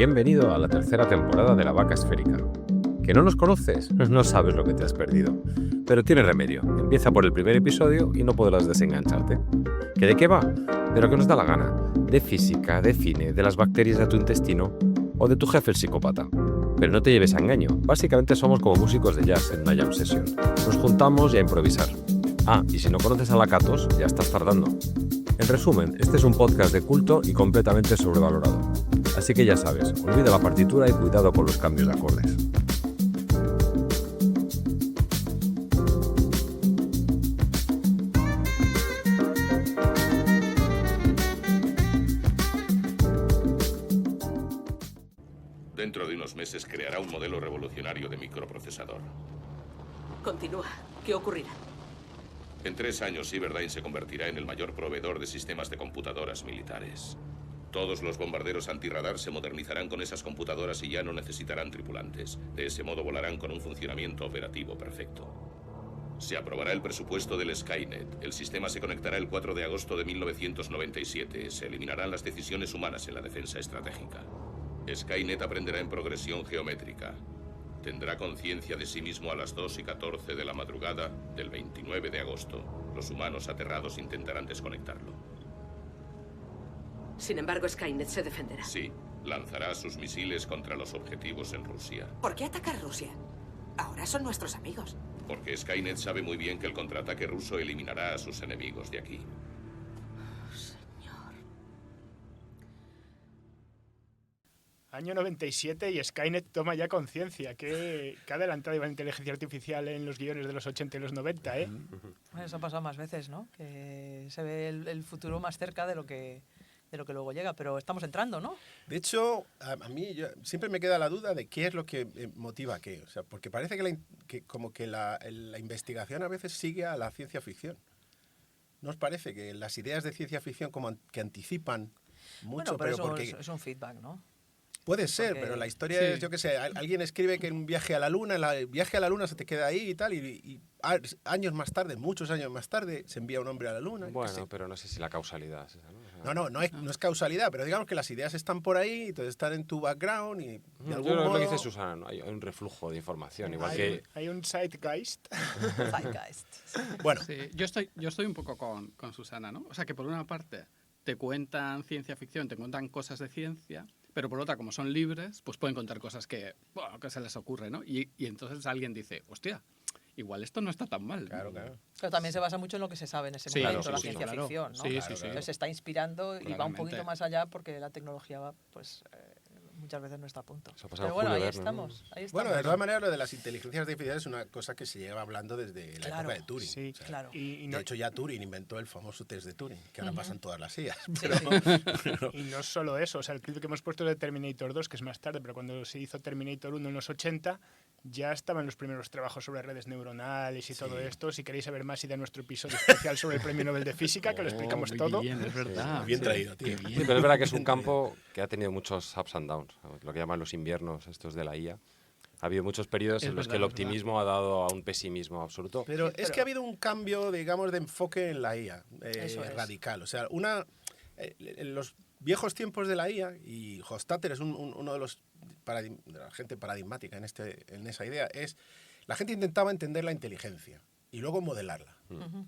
Bienvenido a la tercera temporada de La Vaca Esférica. ¿Que no nos conoces? No sabes lo que te has perdido. Pero tiene remedio. Empieza por el primer episodio y no podrás desengancharte. ¿Que de qué va? De lo que nos da la gana. De física, de cine, de las bacterias de tu intestino o de tu jefe el psicópata. Pero no te lleves a engaño. Básicamente somos como músicos de jazz en una jam session. Nos juntamos y a improvisar. Ah, y si no conoces a la Catos, ya estás tardando. En resumen, este es un podcast de culto y completamente sobrevalorado. Así que ya sabes, olvida la partitura y cuidado con los cambios de acordes. Dentro de unos meses creará un modelo revolucionario de microprocesador. Continúa. ¿Qué ocurrirá? En 3 años, Cyberdyne se convertirá en el mayor proveedor de sistemas de computadoras militares. Todos los bombarderos antirradar se modernizarán con esas computadoras y ya no necesitarán tripulantes. De ese modo volarán con un funcionamiento operativo perfecto. Se aprobará el presupuesto del Skynet. El sistema se conectará el 4 de agosto de 1997. Se eliminarán las decisiones humanas en la defensa estratégica. Skynet aprenderá en progresión geométrica. Tendrá conciencia de sí mismo a las 2:14 de la madrugada del 29 de agosto. Los humanos aterrados intentarán desconectarlo. Sin embargo, Skynet se defenderá. Sí, lanzará sus misiles contra los objetivos en Rusia. ¿Por qué atacar Rusia? Ahora son nuestros amigos. Porque Skynet sabe muy bien que el contraataque ruso eliminará a sus enemigos de aquí. Señor. Año 97 y Skynet toma ya conciencia. Qué adelantada iba la inteligencia artificial en los guiones de los 80 y los 90, ¿eh? Bueno, eso ha pasado más veces, ¿no? Que se ve el futuro más cerca de lo que luego llega, pero estamos entrando, ¿no? De hecho, a mí siempre me queda la duda de qué es lo que motiva a qué. O sea, porque parece que la investigación a veces sigue a la ciencia ficción. ¿No os parece que las ideas de ciencia ficción como que anticipan mucho? Bueno, pero eso porque es un feedback, ¿no? puede ser, porque- pero la historia Sí. es, yo qué sé, alguien escribe que en un viaje a la luna, el viaje a la luna se te queda ahí y tal, y años más tarde, muchos años más tarde, se envía un hombre a la luna. yo qué sé. Bueno, pero no sé si la causalidad es esa, ¿no? O sea, No es causalidad, pero digamos que las ideas están por ahí, entonces están en tu background y de yo algún creo que es lo que modo... dice Susana, ¿no? Hay un reflujo de información, igual Hay, que... hay un zeitgeist. Zeitgeist. Bueno, Sí, yo estoy un poco con Susana, ¿no? O sea, que por una parte te cuentan ciencia ficción, te cuentan cosas de ciencia, pero por otra, como son libres, pues pueden contar cosas que se les ocurre, ¿no? Y entonces alguien dice, hostia, igual esto no está tan mal. claro. Pero también se basa mucho en lo que se sabe en ese Sí, momento, claro, la sí, ciencia claro. ficción, ¿no? Sí, Claro, sí, sí. Entonces se está inspirando y va un Claramente. poquito más allá porque la tecnología va, pues, muchas veces no está a punto. Eso ha pasado Pero bueno, Julio ahí Verne, ¿no? estamos, ahí estamos. Bueno, de todas maneras, lo de las inteligencias artificiales es una cosa que se lleva hablando desde la Claro. época de Turing. Sí, O sea, claro. Y De no, hecho, ya Turing inventó el famoso test de Turing, que ahora pasan todas las IAs. Sí, Pero, sí. y no solo eso, o sea, el clip que hemos puesto es de Terminator 2, que es más tarde, pero cuando se hizo Terminator 1 en los 80, ya estaban los primeros trabajos sobre redes neuronales y todo esto. Si queréis saber más, id a nuestro episodio especial sobre el Premio Nobel de Física, que lo explicamos muy todo. Bien, es verdad. bien traído, tío. Qué Sí, bien. pero es verdad que es un campo que ha tenido muchos ups and downs, lo que llaman los inviernos estos de la IA. Ha habido muchos periodos Es en los que verdad, el es verdad. optimismo ha dado a un pesimismo absoluto. Pero es que ha habido un cambio, digamos, de enfoque en la IA, Eso es. radical. O sea, en los viejos tiempos de la IA, y Hofstadter es uno de de la gente paradigmática en esa idea, es la gente intentaba entender la inteligencia y luego modelarla.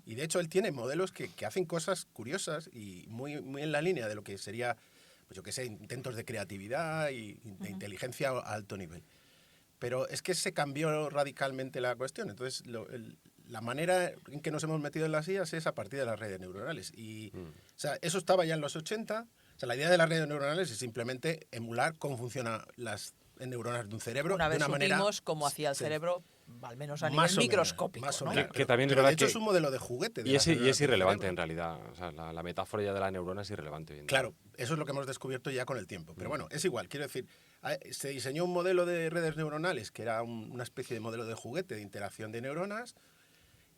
Y de hecho él tiene modelos que hacen cosas curiosas y muy, muy en la línea de lo que sería, pues yo qué sé, intentos de creatividad y de inteligencia a alto nivel. Pero es que se cambió radicalmente la cuestión. Entonces, la manera en que nos hemos metido en las IAs es a partir de las redes neuronales. Y, o sea, eso estaba ya en los 80. O sea, la idea de las redes neuronales es simplemente emular cómo funcionan las neuronas de un cerebro Una de vez una manera... supimos cómo hacía el sí, cerebro, al menos a más nivel o menos, microscópico, más o ¿no? menos. Que también es Pero verdad de hecho que- es un modelo de juguete. de Y las es neuronas del irrelevante en cerebro. realidad. O sea, la metáfora ya de la neurona es irrelevante hoy en día. Claro, eso es lo que hemos descubierto ya con el tiempo. Pero bueno, es igual. Quiero decir, se diseñó un modelo de redes neuronales que era una especie de modelo de juguete de interacción de neuronas.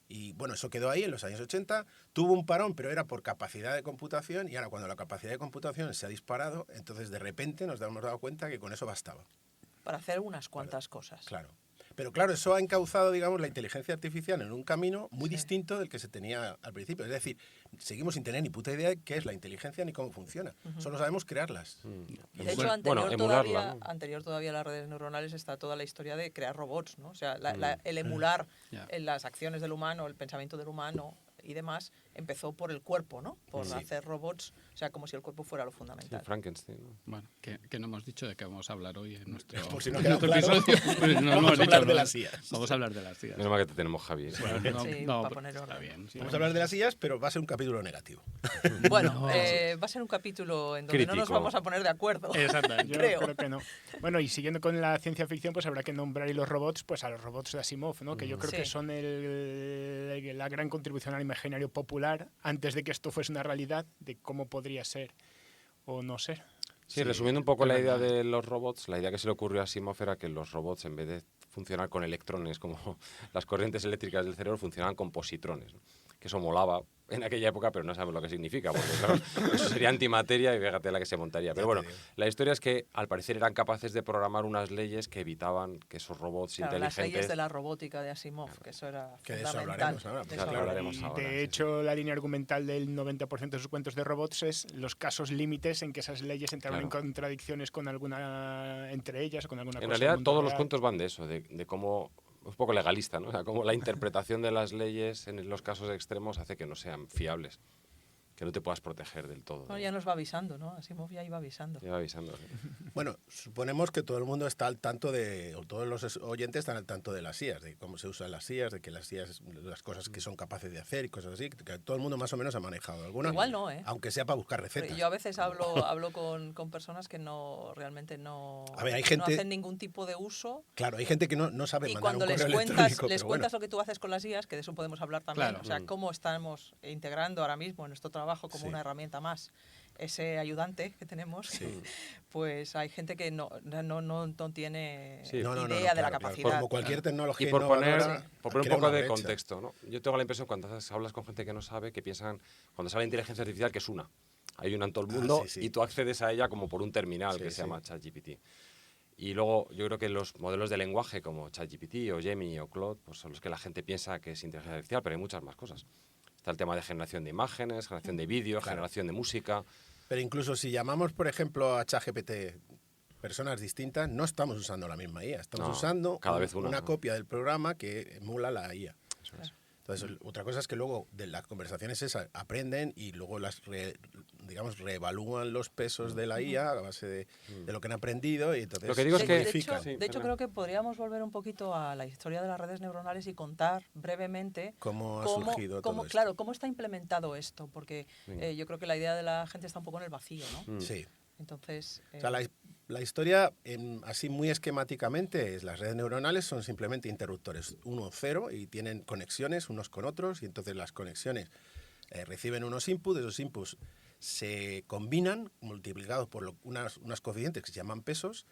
Y bueno, eso quedó ahí en los años 80. Tuvo un parón, pero era por capacidad de computación. Y ahora, cuando la capacidad de computación se ha disparado, entonces de repente nos hemos dado cuenta que con eso bastaba. Para hacer unas cuantas cosas. Claro. Pero claro, eso ha encauzado, digamos, la inteligencia artificial en un camino muy distinto del que se tenía al principio. Es decir, seguimos sin tener ni puta idea de qué es la inteligencia ni cómo funciona. Solo sabemos crearlas. De hecho, anterior todavía a las redes neuronales está toda la historia de crear robots, ¿no? O sea, el emular las acciones del humano, el pensamiento del humano y demás, empezó por el cuerpo, ¿no? Por hacer robots, o sea, como si el cuerpo fuera lo fundamental. Sí, Frankenstein, ¿no? Bueno, que no hemos dicho de qué vamos a hablar hoy en nuestro, Por si no queda claro, episodio. Pues no vamos hemos a hablar dicho de nada. las IAs. Vamos a hablar de las IAs. Menos mal que te tenemos, Javi. Bueno, Sí, no, para pero poner está orden. bien. Vamos a hablar de las IAs, pero va a ser un capítulo negativo. Bueno, va a ser un capítulo en donde no nos Crítico. vamos a poner de acuerdo. Exactamente. Yo Creo. creo que no. Bueno, y siguiendo con la ciencia ficción, pues habrá que nombrar y los robots, pues a los robots de Asimov, ¿no? Que yo creo Sí. que son la gran contribución al imaginario popular antes de que esto fuese una realidad, de cómo podría ser o no ser. Sí, resumiendo un poco la idea de los robots, la idea que se le ocurrió a Asimov era que los robots, en vez de funcionar con electrones, como las corrientes eléctricas del cerebro, funcionaban con positrones, ¿no? Que eso molaba en aquella época, pero no sabemos lo que significa, porque claro, eso sería antimateria y fíjate la que se montaría. Pero bueno, la historia es que al parecer eran capaces de programar unas leyes que evitaban que esos robots Claro, las inteligentes... leyes de la robótica de Asimov, que eso era Que de eso fundamental. hablaremos ahora, De pues eso claro, hablaremos Y ahora, de sí, hecho, la línea argumental del 90% de sus cuentos de robots es los casos límites en que esas leyes entraron en contradicciones con alguna entre ellas o con alguna En cosa del realidad mundo todos los real. cuentos van de eso, de cómo... Un poco legalista, ¿no? O sea, cómo la interpretación de las leyes en los casos extremos hace que no sean fiables, que no te puedas proteger del todo. Bueno, ya nos va avisando, ¿no? Asimov ya iba avisando. Te iba avisando. ¿Sí? Bueno, suponemos que todo el mundo está al tanto de, o todos los oyentes están al tanto de las IAs, de cómo se usan las IAs, de que las IAs, las cosas que son capaces de hacer y cosas así, que todo el mundo más o menos ha manejado alguna. Igual no, ¿eh? Aunque sea para buscar recetas. Yo a veces hablo con personas que realmente no, A ver, hay no gente- hacen ningún tipo de uso. Claro, hay gente que no sabe Y mandar cuando un les correo cuentas, electrónico, les pero cuentas bueno. lo que tú haces con las IAs, que de eso podemos hablar también, Claro. o sea, cómo estamos integrando ahora mismo en nuestro trabajo como Sí. una herramienta más ese ayudante que tenemos, pues hay gente que no tiene Sí. idea No, de la claro, capacidad. Como cualquier tecnología Y por poner, innovadora, por poner un crea poco una de brecha. contexto, ¿no? Yo tengo la impresión cuando hablas con gente que no sabe, que piensan, cuando sale inteligencia artificial, que es una. Hay una en todo el mundo sí. y tú accedes a ella como por un terminal Sí, que se sí. llama ChatGPT. Y luego yo creo que los modelos de lenguaje como ChatGPT o Gemini o Claude pues son los que la gente piensa que es inteligencia artificial, pero hay muchas más cosas. Está el tema de generación de imágenes, generación de vídeo, Claro. generación de música. Pero incluso si llamamos, por ejemplo, a ChatGPT personas distintas, no estamos usando la misma IA. Estamos No, usando cada vez una, una ¿no? copia del programa que emula la IA. Eso es. Entonces, otra cosa es que luego de las conversaciones esas aprenden y luego reevalúan los pesos de la IA a base de lo que han aprendido y entonces Lo que digo es se que- de modifican. hecho, Sí, de hecho, perdón. creo que podríamos volver un poquito a la historia de las redes neuronales y contar brevemente ¿Cómo ha surgido todo esto? claro, cómo está implementado esto, porque Venga. yo creo que la idea de la gente está un poco en el vacío, ¿no? Sí. Entonces, O sea, la historia, así muy esquemáticamente, es las redes neuronales son simplemente interruptores 1, 0 y tienen conexiones unos con otros y entonces las conexiones reciben unos inputs, esos inputs se combinan multiplicados por unas coeficientes que se llaman pesos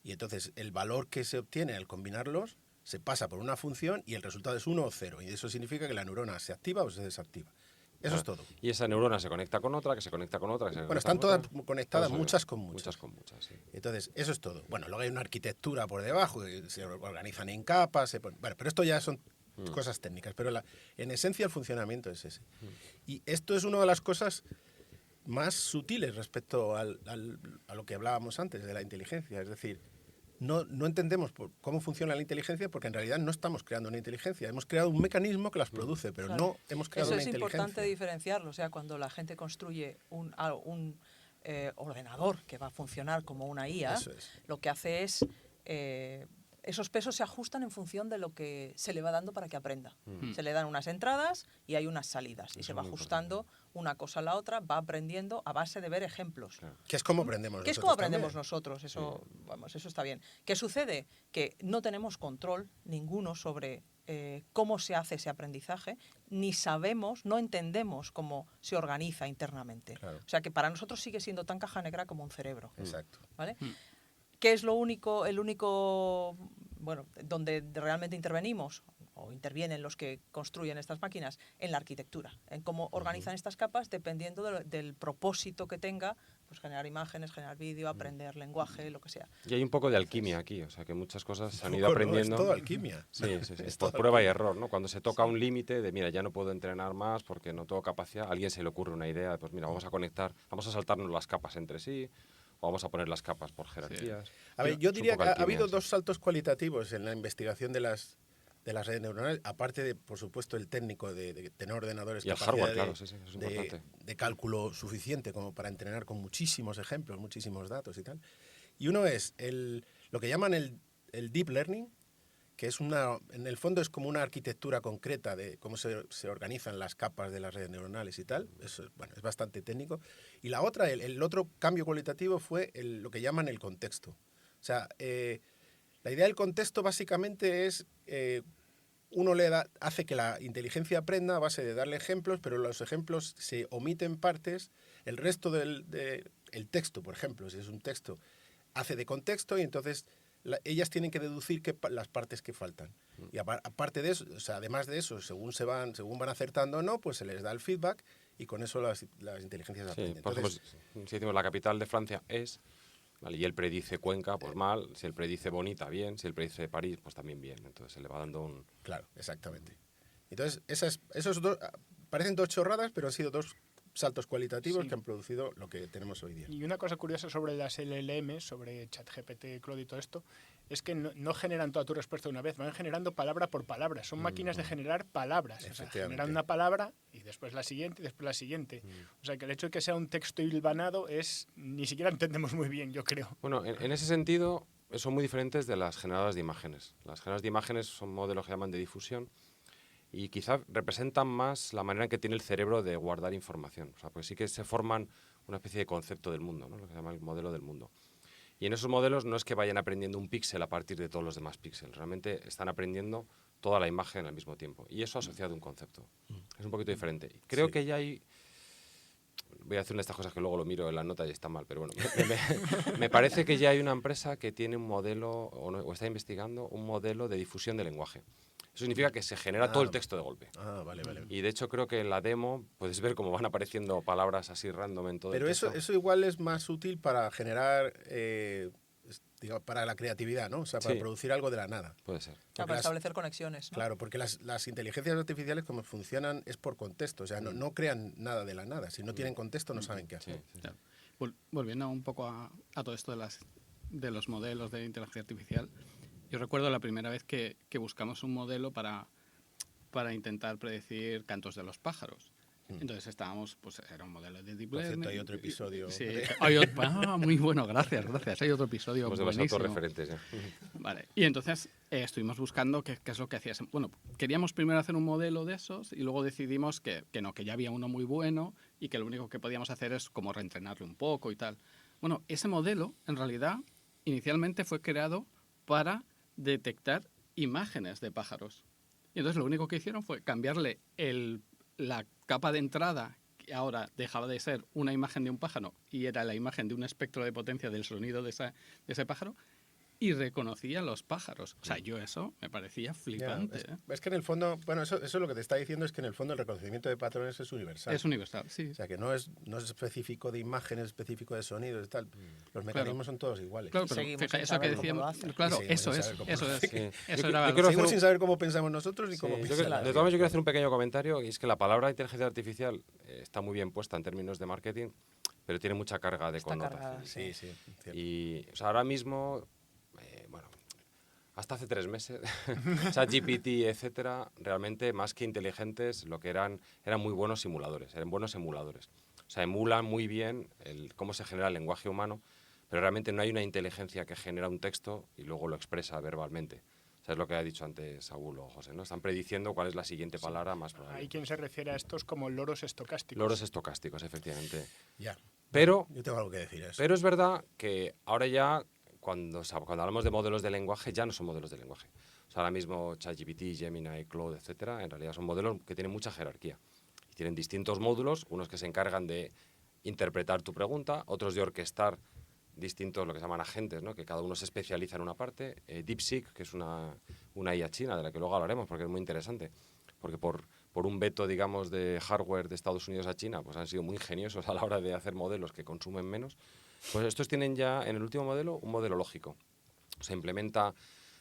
y entonces el valor que se obtiene al combinarlos se pasa por una función y el resultado es 1 o 0 y eso significa que la neurona se activa o se desactiva. Eso es todo. Y esa neurona se conecta con otra, que se conecta con otra, que se Bueno, conecta están con todas otra. conectadas, Todas muchas con muchas. Muchas con muchas, sí. Entonces, eso es todo. Bueno, luego hay una arquitectura por debajo, que se organizan en capas, bueno, pero esto ya son cosas técnicas, pero en esencia el funcionamiento es ese. Y esto es una de las cosas más sutiles respecto a lo que hablábamos antes de la inteligencia, es decir, no entendemos cómo funciona la inteligencia porque en realidad no estamos creando una inteligencia, hemos creado un mecanismo que las produce, pero Claro. no hemos creado eso una es inteligencia. importante diferenciarlo, o sea, cuando la gente construye un ordenador que va a funcionar como una IA, Eso es. lo que hace es esos pesos se ajustan en función de lo que se le va dando para que aprenda. Se le dan unas entradas y hay unas salidas. Y Eso se es va muy ajustando una cosa a la otra, va aprendiendo a base de ver ejemplos. Claro. Que es como aprendemos ¿Qué es nosotros como aprendemos también. nosotros? Eso, vamos, eso está bien. ¿Qué sucede? Que no tenemos control ninguno sobre cómo se hace ese aprendizaje, ni sabemos, no entendemos cómo se organiza internamente. Claro. O sea que para nosotros sigue siendo tan caja negra como un cerebro. Exacto. ¿Vale? ¿Qué es el único, bueno, donde realmente intervenimos? o intervienen los que construyen estas máquinas en la arquitectura, en cómo organizan estas capas dependiendo del propósito que tenga, pues generar imágenes, generar vídeo, aprender lenguaje, lo que sea. Y hay un poco de alquimia aquí, o sea que muchas cosas se han ido No, aprendiendo. es todo alquimia. Sí, sí, sí. Es Por todo prueba y alquimia. error, ¿no? Cuando se toca un límite de, mira, ya no puedo entrenar más porque no tengo capacidad, a alguien se le ocurre una idea de, pues mira, vamos a conectar, vamos a saltarnos las capas entre sí, o vamos a poner las capas por jerarquías. A ver, yo Es un diría poco que ha alquimia, habido sí. dos saltos cualitativos en la investigación de las redes neuronales, aparte de, por supuesto, el técnico de tener ordenadores Y el capacidad hardware, de, claro, sí, sí, eso es importante. de cálculo suficiente como para entrenar con muchísimos ejemplos, muchísimos datos y tal. Y uno es lo que llaman el deep learning, que es en el fondo es como una arquitectura concreta de cómo se organizan las capas de las redes neuronales y tal. Eso, bueno, es bastante técnico. Y la otra, el otro cambio cualitativo fue lo que llaman el contexto. O sea, la idea del contexto básicamente es uno hace que la inteligencia aprenda a base de darle ejemplos, pero los ejemplos se omiten partes. El resto del el texto, por ejemplo, si es un texto, hace de contexto y entonces ellas tienen que deducir las partes que faltan. Y aparte de eso, o sea, además de eso, según van acertando o no, pues se les da el feedback y con eso las inteligencias Sí, aprenden. por ejemplo, si decimos la capital de Francia es, ¿vale? Y él predice Cuenca, pues mal. Si él predice Bonita, bien. Si él predice París, pues también bien. Entonces se le va dando un... Claro, exactamente. Entonces, esos dos parecen dos chorradas, pero han sido dos saltos cualitativos que han producido lo que tenemos hoy día. Y una cosa curiosa sobre las LLM, sobre ChatGPT, Claude y todo esto, es que no generan toda tu respuesta de una vez, van generando palabra por palabra. Son máquinas de generar palabras. O sea, generan una palabra y después la siguiente y después la siguiente. O sea, que el hecho de que sea un texto hilvanado ni siquiera entendemos muy bien, yo creo. Bueno, en ese sentido son muy diferentes de las generadoras de imágenes. Las generadoras de imágenes son modelos que llaman de difusión y quizá representan más la manera en que tiene el cerebro de guardar información. O sea, pues sí que se forman una especie de concepto del mundo, ¿no? Lo que se llama el modelo del mundo. Y en esos modelos no es que vayan aprendiendo un píxel a partir de todos los demás píxeles. Realmente están aprendiendo toda la imagen al mismo tiempo. Y eso asociado a un concepto. Es un poquito diferente. Creo que ya hay... Voy a hacer una de estas cosas que luego lo miro en la nota y está mal, pero bueno. Me parece que ya hay una empresa que tiene un modelo, o está investigando, un modelo de difusión de lenguaje. Eso significa que se genera todo el texto de golpe. Vale. Y de hecho creo que en la demo puedes ver cómo van apareciendo palabras así random en todo Pero el texto. eso igual es más útil para generar, para la creatividad, ¿no? O sea, para producir algo de la nada. Puede ser. Para establecer conexiones, ¿no? Claro, porque las inteligencias artificiales como funcionan es por contexto. O sea, no crean nada de la nada. Si no tienen contexto no saben qué hacer. Sí. Claro. Volviendo un poco a todo esto de los modelos de inteligencia artificial, yo recuerdo la primera vez que buscamos un modelo para intentar predecir cantos de los pájaros. Entonces estábamos, pues era un modelo de Deep Learning. Por cierto, hay otro episodio. Sí, muy bueno, gracias. Hay otro episodio Pues de los buenísimo. autorreferentes ya. Vale, y entonces estuvimos buscando qué es lo que hacías. Bueno, queríamos primero hacer un modelo de esos y luego decidimos que ya había uno muy bueno y que lo único que podíamos hacer es como reentrenarlo un poco y tal. Bueno, ese modelo, en realidad, inicialmente fue creado para detectar imágenes de pájaros. Y entonces lo único que hicieron fue cambiarle la capa de entrada, que ahora dejaba de ser una imagen de un pájaro y era la imagen de un espectro de potencia del sonido de ese pájaro, y reconocía los pájaros. O sea, yo eso me parecía flipante. Es que en el fondo, bueno, eso lo que te está diciendo es que en el fondo el reconocimiento de patrones es universal. Es universal, sí. O sea, que no es específico de imágenes, específico de sonidos y tal. Los mecanismos son todos iguales. Claro, pero fíjate, eso que decíamos, claro, eso es. Seguimos sin saber cómo pensamos nosotros ni cómo De piensan. todas maneras, yo quiero hacer un pequeño comentario, y es que la palabra inteligencia artificial está muy bien puesta en términos de marketing, pero tiene mucha carga de connotación. Sí, cierto. Y o sea, ahora mismo, hasta hace 3 meses, ChatGPT, etcétera, realmente más que inteligentes, lo que eran muy buenos simuladores, eran buenos emuladores. O sea, emulan muy bien cómo se genera el lenguaje humano, pero realmente no hay una inteligencia que genera un texto y luego lo expresa verbalmente. O sea, es lo que ha dicho antes Saúl o José, ¿no? Están prediciendo cuál es la siguiente palabra más probable. Hay quien se refiere a estos como loros estocásticos. Loros estocásticos, efectivamente. Ya. Pero, yo tengo algo que decir a eso. Pero es verdad que ahora ya, cuando hablamos de modelos de lenguaje, ya no son modelos de lenguaje. O sea, ahora mismo ChatGPT, Gemini, Claude, etcétera, en realidad son modelos que tienen mucha jerarquía. Y tienen distintos módulos, unos que se encargan de interpretar tu pregunta, otros de orquestar distintos, lo que se llaman agentes, ¿no? Que cada uno se especializa en una parte. DeepSeek, que es una IA china, de la que luego hablaremos porque es muy interesante. Porque por un veto, digamos, de hardware de Estados Unidos a China, pues han sido muy ingeniosos a la hora de hacer modelos que consumen menos. Pues estos tienen ya, en el último modelo, un modelo lógico. Se implementa,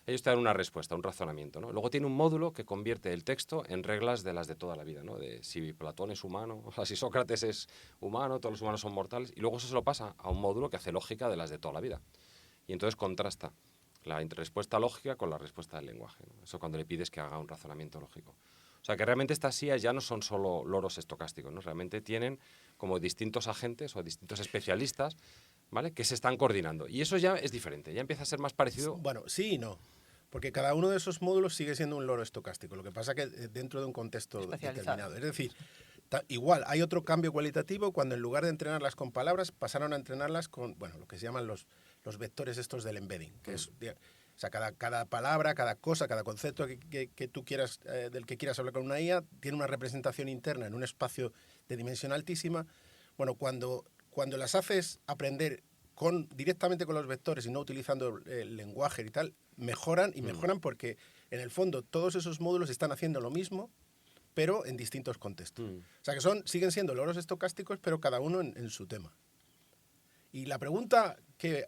ellos te dan una respuesta, un razonamiento, ¿no? Luego tiene un módulo que convierte el texto en reglas de las de toda la vida, ¿no? De si Platón es humano, o sea, si Sócrates es humano, todos los humanos son mortales, y luego eso se lo pasa a un módulo que hace lógica de las de toda la vida. Y entonces contrasta la respuesta lógica con la respuesta del lenguaje, ¿no? Eso cuando le pides que haga un razonamiento lógico. O sea, que realmente estas IAs ya no son solo loros estocásticos, ¿no? Realmente tienen como distintos agentes o distintos especialistas, ¿vale? Que se están coordinando. Y eso ya es diferente, ya empieza a ser más parecido. Bueno, sí y no. Porque cada uno de esos módulos sigue siendo un loro estocástico. Lo que pasa que dentro de un contexto determinado. Es decir, igual, hay otro cambio cualitativo cuando en lugar de entrenarlas con palabras, pasaron a entrenarlas con, bueno, lo que se llaman los vectores estos del embedding, que es... O sea, cada palabra, cada cosa, cada concepto que tú quieras, del que quieras hablar con una IA, tiene una representación interna en un espacio de dimensión altísima. Bueno, cuando las haces aprender directamente con los vectores y no utilizando el lenguaje y tal, mejoran porque, en el fondo, todos esos módulos están haciendo lo mismo, pero en distintos contextos. O sea, que siguen siendo loros estocásticos, pero cada uno en su tema. Y la pregunta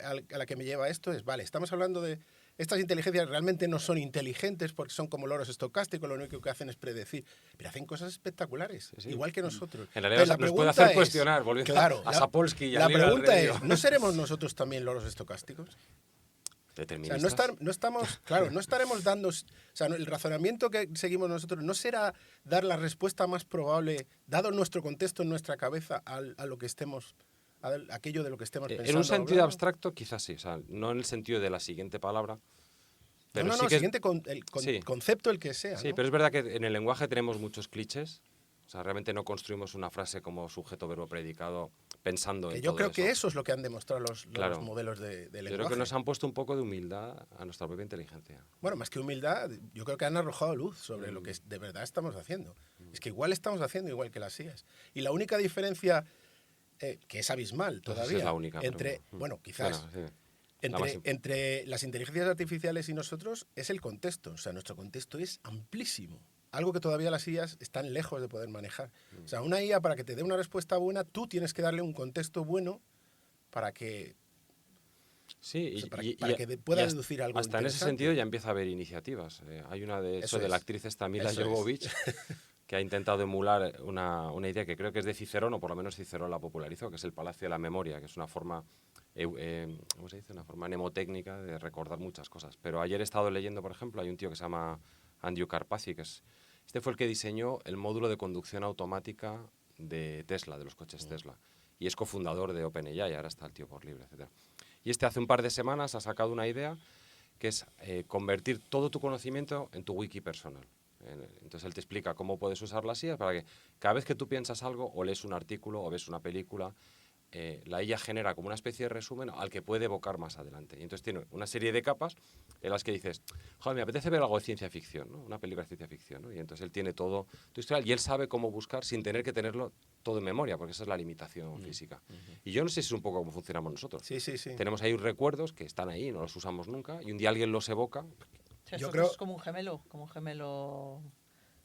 a la que me lleva esto es, vale, estamos hablando de... Estas inteligencias realmente no son inteligentes porque son como loros estocásticos, lo único que hacen es predecir, pero hacen cosas espectaculares, sí. Igual que nosotros. En realidad nos puede hacer cuestionar, volviendo a Sapolsky y a la pregunta es, ¿no seremos nosotros también loros estocásticos? Deterministas. O sea, no estaremos dando... O sea, el razonamiento que seguimos nosotros no será dar la respuesta más probable, dado nuestro contexto en nuestra cabeza, a lo que estemos... aquello de lo que estemos pensando. En un sentido abstracto, quizás sí. O sea, no en el sentido de la siguiente palabra. Pero sí que el concepto el que sea. Sí, ¿no? pero es verdad que en el lenguaje tenemos muchos clichés. O sea, realmente no construimos una frase como sujeto, verbo, predicado pensando en yo todo creo eso. que eso es lo que han demostrado los modelos de lenguaje. Yo creo que nos han puesto un poco de humildad a nuestra propia inteligencia. Bueno, más que humildad, yo creo que han arrojado luz sobre lo que de verdad estamos haciendo. Es que igual estamos haciendo igual que las IAs. Y la única diferencia... que es abismal todavía, es la única, entre las inteligencias artificiales y nosotros es el contexto. O sea, nuestro contexto es amplísimo. Algo que todavía las IAs están lejos de poder manejar. O sea, una IA, para que te dé una respuesta buena, tú tienes que darle un contexto bueno para que... Sí, para que pueda deducir algo hasta en ese sentido ya empieza a haber iniciativas. Hay una de la actriz esta Mila Jovovich... que ha intentado emular una idea que creo que es de Cicerón, o por lo menos Cicerón la popularizó, que es el Palacio de la Memoria, que es una forma, ¿cómo se dice? Una forma mnemotécnica de recordar muchas cosas. Pero ayer he estado leyendo, por ejemplo, hay un tío que se llama Andrew Karpathy, este fue el que diseñó el módulo de conducción automática de Tesla, de los coches Tesla, y es cofundador de OpenAI, ahora está el tío por libre, etc. Y hace un par de semanas ha sacado una idea que es convertir todo tu conocimiento en tu wiki personal. Entonces él te explica cómo puedes usar las IAs para que cada vez que tú piensas algo o lees un artículo o ves una película, la IA genera como una especie de resumen al que puede evocar más adelante. Y entonces tiene una serie de capas en las que dices, joder, me apetece ver algo de ciencia ficción, ¿no? Una película de ciencia ficción, ¿no? Y entonces él tiene todo tu historial y él sabe cómo buscar sin tener que tenerlo todo en memoria, porque esa es la limitación física. Y yo no sé si es un poco como funcionamos nosotros. Sí. Tenemos ahí recuerdos que están ahí, no los usamos nunca, y un día alguien los evoca. Yo creo que es como un gemelo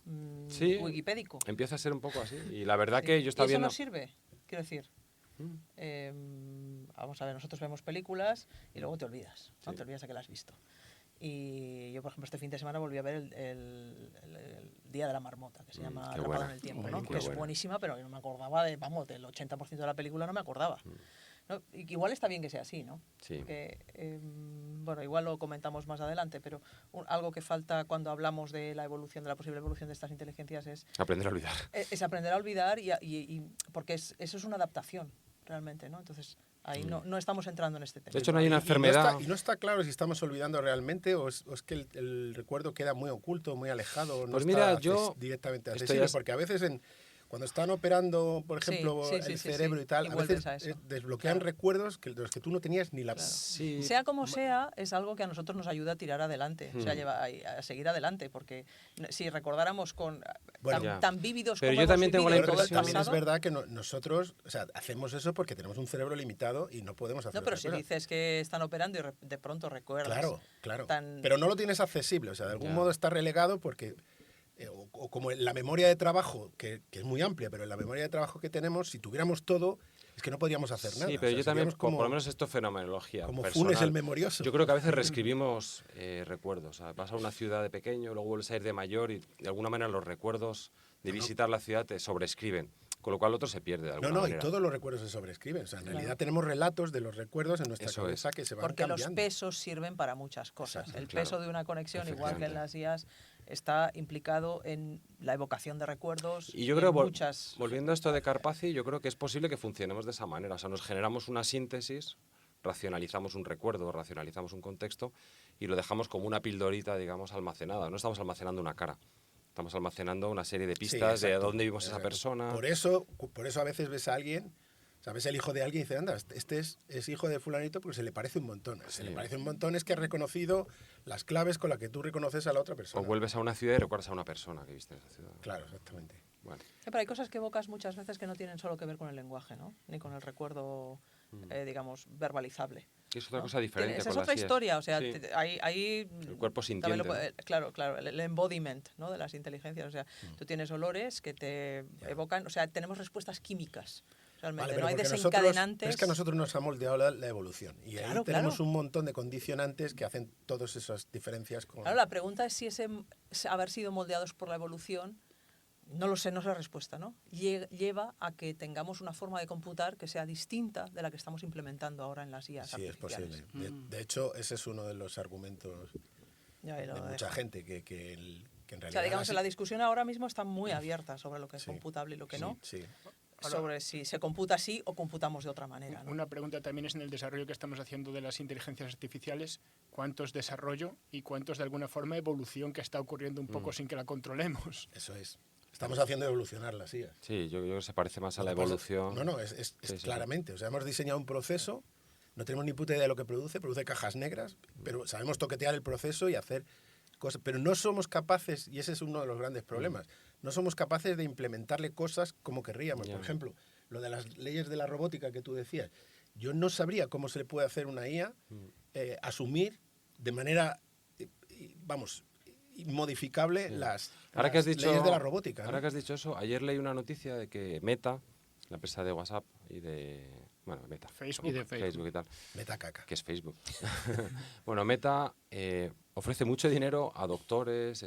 wikipédico. Empieza a ser un poco así. Y la verdad que yo estaba viendo... ¿Eso nos sirve? Quiero decir, vamos a ver, nosotros vemos películas y luego te olvidas, ¿no? Sí. Te olvidas de que la has visto. Y yo, por ejemplo, este fin de semana volví a ver el Día de la Marmota, que se llama Atrapada en el Tiempo, ¿no? Que es buenísima, pero yo no me acordaba del 80% de la película no me acordaba. ¿No? Y igual está bien que sea así, ¿no? Sí. Porque, bueno, igual lo comentamos más adelante, pero algo que falta cuando hablamos de la posible evolución de estas inteligencias es... aprender a olvidar. Es aprender a olvidar porque eso es una adaptación, realmente, ¿no? Entonces, ahí no estamos entrando en este tema. De hecho, no hay una enfermedad... Y no está claro si estamos olvidando realmente o es que el recuerdo queda muy oculto, muy alejado, no pues está mira, yo directamente accesible, porque a veces Cuando están operando, por ejemplo, Sí, el cerebro y tal, y a vuelves veces a eso. desbloquean Claro. recuerdos de los que tú no tenías ni la... Claro. Sí. Sea como sea, es algo que a nosotros nos ayuda a tirar adelante, o sea, Hmm. a seguir adelante, porque si recordáramos con Bueno, Ya. tan vívidos Pero como yo hemos también tengo la vivido todo el impresión- También es pasado. verdad que nosotros, o sea, hacemos eso porque tenemos un cerebro limitado y no podemos hacer No, pero otra si cosa. dices que están operando y de pronto recuerdas. Claro, claro. tan- Pero no lo tienes accesible, o sea, de algún Ya. modo está relegado porque, o como en la memoria de trabajo, que es muy amplia, pero en la memoria de trabajo que tenemos, si tuviéramos todo, es que no podríamos hacer nada. Sí, O pero sea, yo también, seríamos como, por lo menos esto es fenomenología como personal. Funes el memorioso. Yo creo que a veces reescribimos recuerdos. O sea, vas a una ciudad de pequeño, luego vuelves a ir de mayor y de alguna manera los recuerdos de visitar la ciudad te sobreescriben, con lo cual el otro se pierde de alguna No, y manera. todos los recuerdos se sobreescriben. O sea, en realidad tenemos relatos de los recuerdos en nuestra Eso cabeza que se van Porque los cambiando. pesos sirven para muchas cosas. Exacto, El claro. peso de una conexión, igual que en Efectivamente. las IAs, está implicado en la evocación de recuerdos. Y yo creo, en muchas... volviendo a esto de Carpazzi, yo creo que es posible que funcionemos de esa manera. O sea, nos generamos una síntesis, racionalizamos un recuerdo, racionalizamos un contexto y lo dejamos como una pildorita, digamos, almacenada. No estamos almacenando una cara. Estamos almacenando una serie de Sí, pistas de exacto, dónde vimos esa exacto. persona. Por eso a veces ves a alguien, o sea, ves el hijo de alguien y dices, anda, este es hijo de fulanito porque se le parece un montón. Se le Sí. parece un montón es que ha reconocido las claves con las que tú reconoces a la otra persona. O vuelves a una ciudad y recuerdas a una persona que viste en esa ciudad. Claro, exactamente. Vale. Pero hay cosas que evocas muchas veces que no tienen solo que ver con el lenguaje, ¿no? Ni con el recuerdo, digamos, verbalizable. Que es otra ¿no? cosa diferente. Esa es con otra las IAs. historia, o sea, Sí. ahí El cuerpo sintiente, también ¿no? claro, el embodiment, ¿no? De las inteligencias, o sea, tú tienes olores que te evocan, o sea, tenemos respuestas químicas. Realmente, Vale, pero no hay porque desencadenantes. pero es que a nosotros nos ha moldeado la evolución. Y ahí Claro, tenemos claro. un montón de condicionantes que hacen todas esas diferencias con... Claro, la pregunta es si haber sido moldeados por la evolución, no lo sé, no es la respuesta, ¿no? Lleva a que tengamos una forma de computar que sea distinta de la que estamos implementando ahora en las IAs Sí, es artificiales. posible. De hecho, ese es uno de los argumentos Ya, ahí lo de dejo. mucha gente, que en realidad... O sea, digamos, las- la discusión ahora mismo está muy abierta sobre lo que es Sí, computable y lo que sí, no, sí. sobre si se computa así o computamos de otra manera, ¿no? Una pregunta también es en el desarrollo que estamos haciendo de las inteligencias artificiales, ¿cuánto es desarrollo y cuánto es de alguna forma evolución que está ocurriendo un poco sin que la controlemos? Eso es. Estamos haciendo evolucionar las IAs. Sí, yo creo que se parece más a la Lo que pasa- evolución. No, es Sí, sí, claramente. O sea, hemos diseñado un proceso, no tenemos ni puta idea de lo que produce cajas negras, pero sabemos toquetear el proceso y hacer cosas. Pero no somos capaces, y ese es uno de los grandes problemas, no somos capaces de implementarle cosas como querríamos. Ya. Por ejemplo, lo de las leyes de la robótica que tú decías. Yo no sabría cómo se le puede hacer una IA asumir de manera, vamos, modificable las, Ahora que has las dicho, leyes de la robótica. ¿no? Ahora que has dicho eso, ayer leí una noticia de que Meta, la empresa de WhatsApp y de... Bueno, Meta. Facebook. Y de Facebook. y tal. Meta caca. Que es Facebook. Bueno, Meta ofrece mucho dinero a doctores,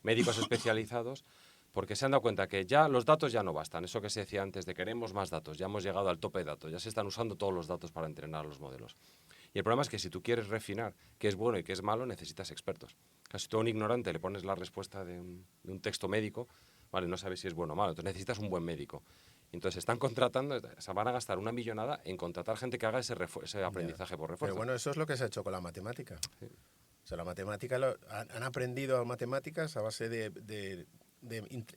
médicos especializados, porque se han dado cuenta que ya los datos ya no bastan. Eso que se decía antes de queremos más datos, ya hemos llegado al tope de datos, ya se están usando todos los datos para entrenar a los modelos. Y el problema es que si tú quieres refinar qué es bueno y qué es malo, necesitas expertos. Casi tú a un ignorante le pones la respuesta de un texto médico, vale, no sabes si es bueno o malo, entonces necesitas un buen médico. Entonces están contratando, o sea, van a gastar una millonada en contratar gente que haga ese aprendizaje por refuerzo. Pero bueno, eso es lo que se ha hecho con la matemática. O sea, la matemática, han aprendido matemáticas a base de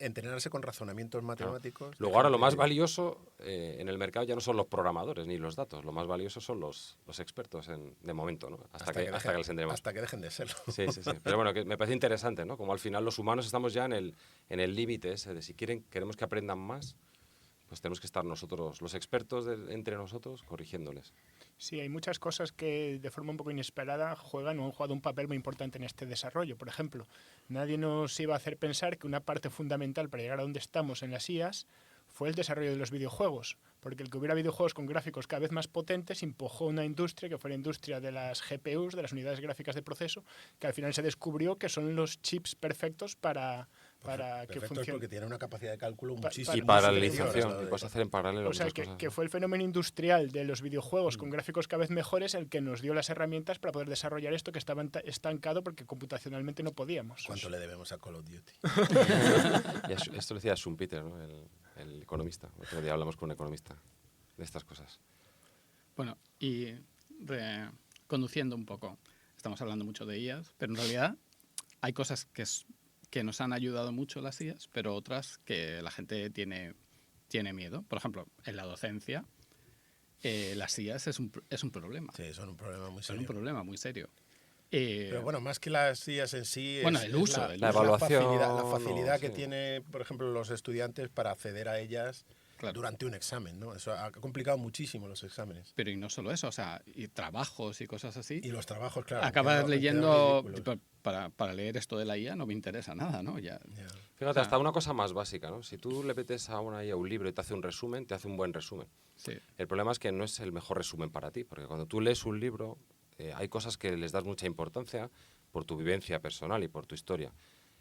entrenarse con razonamientos matemáticos. Luego ahora lo más valioso en el mercado ya no son los programadores ni los datos, lo más valioso son los expertos de momento, ¿no? Hasta que les tendremos. Hasta que dejen de serlo. Sí. Pero bueno, que me parece interesante, ¿no? Como al final los humanos estamos ya en el límite ese de si queremos que aprendan más, pues tenemos que estar nosotros, los expertos entre nosotros, corrigiéndoles. Sí, hay muchas cosas que de forma un poco inesperada juegan o han jugado un papel muy importante en este desarrollo. Por ejemplo, nadie nos iba a hacer pensar que una parte fundamental para llegar a donde estamos en las IAs fue el desarrollo de los videojuegos, porque el que hubiera videojuegos con gráficos cada vez más potentes empujó una industria que fue la industria de las GPUs, de las unidades gráficas de proceso, que al final se descubrió que son los chips perfectos para que funcione. Porque tiene una capacidad de cálculo Pa- muchísimo Y para paralelización, que puedes hacer en paralelo O sea, muchas cosas. que fue el fenómeno industrial de los videojuegos con gráficos cada vez mejores el que nos dio las herramientas para poder desarrollar esto que estaba estancado porque computacionalmente no podíamos. ¿Cuánto le debemos a Call of Duty? Y esto lo decía Schumpeter, ¿no? El economista. Otro día hablamos con un economista de estas cosas. Bueno, y conduciendo un poco, estamos hablando mucho de IAs, pero en realidad hay cosas que que nos han ayudado mucho las IAs, pero otras que la gente tiene miedo. Por ejemplo, en la docencia, las IAs es un problema. Sí, son un problema muy Son serio. un problema muy serio. Pero bueno, más que las IAs en sí, bueno, el uso, la evaluación, la facilidad que sí. tiene, por ejemplo, los estudiantes para acceder a ellas durante un examen, ¿no? Eso ha complicado muchísimo los exámenes. Pero y no solo eso, o sea, y trabajos y cosas así. Y los trabajos, claro. Acabas leyendo, para leer esto de la IA no me interesa nada, ¿no? Fíjate, hasta una cosa más básica, ¿no? Si tú le metes a una IA un libro y te hace un resumen, te hace un buen resumen. Sí. El problema es que no es el mejor resumen para ti, porque cuando tú lees un libro, hay cosas que les das mucha importancia por tu vivencia personal y por tu historia.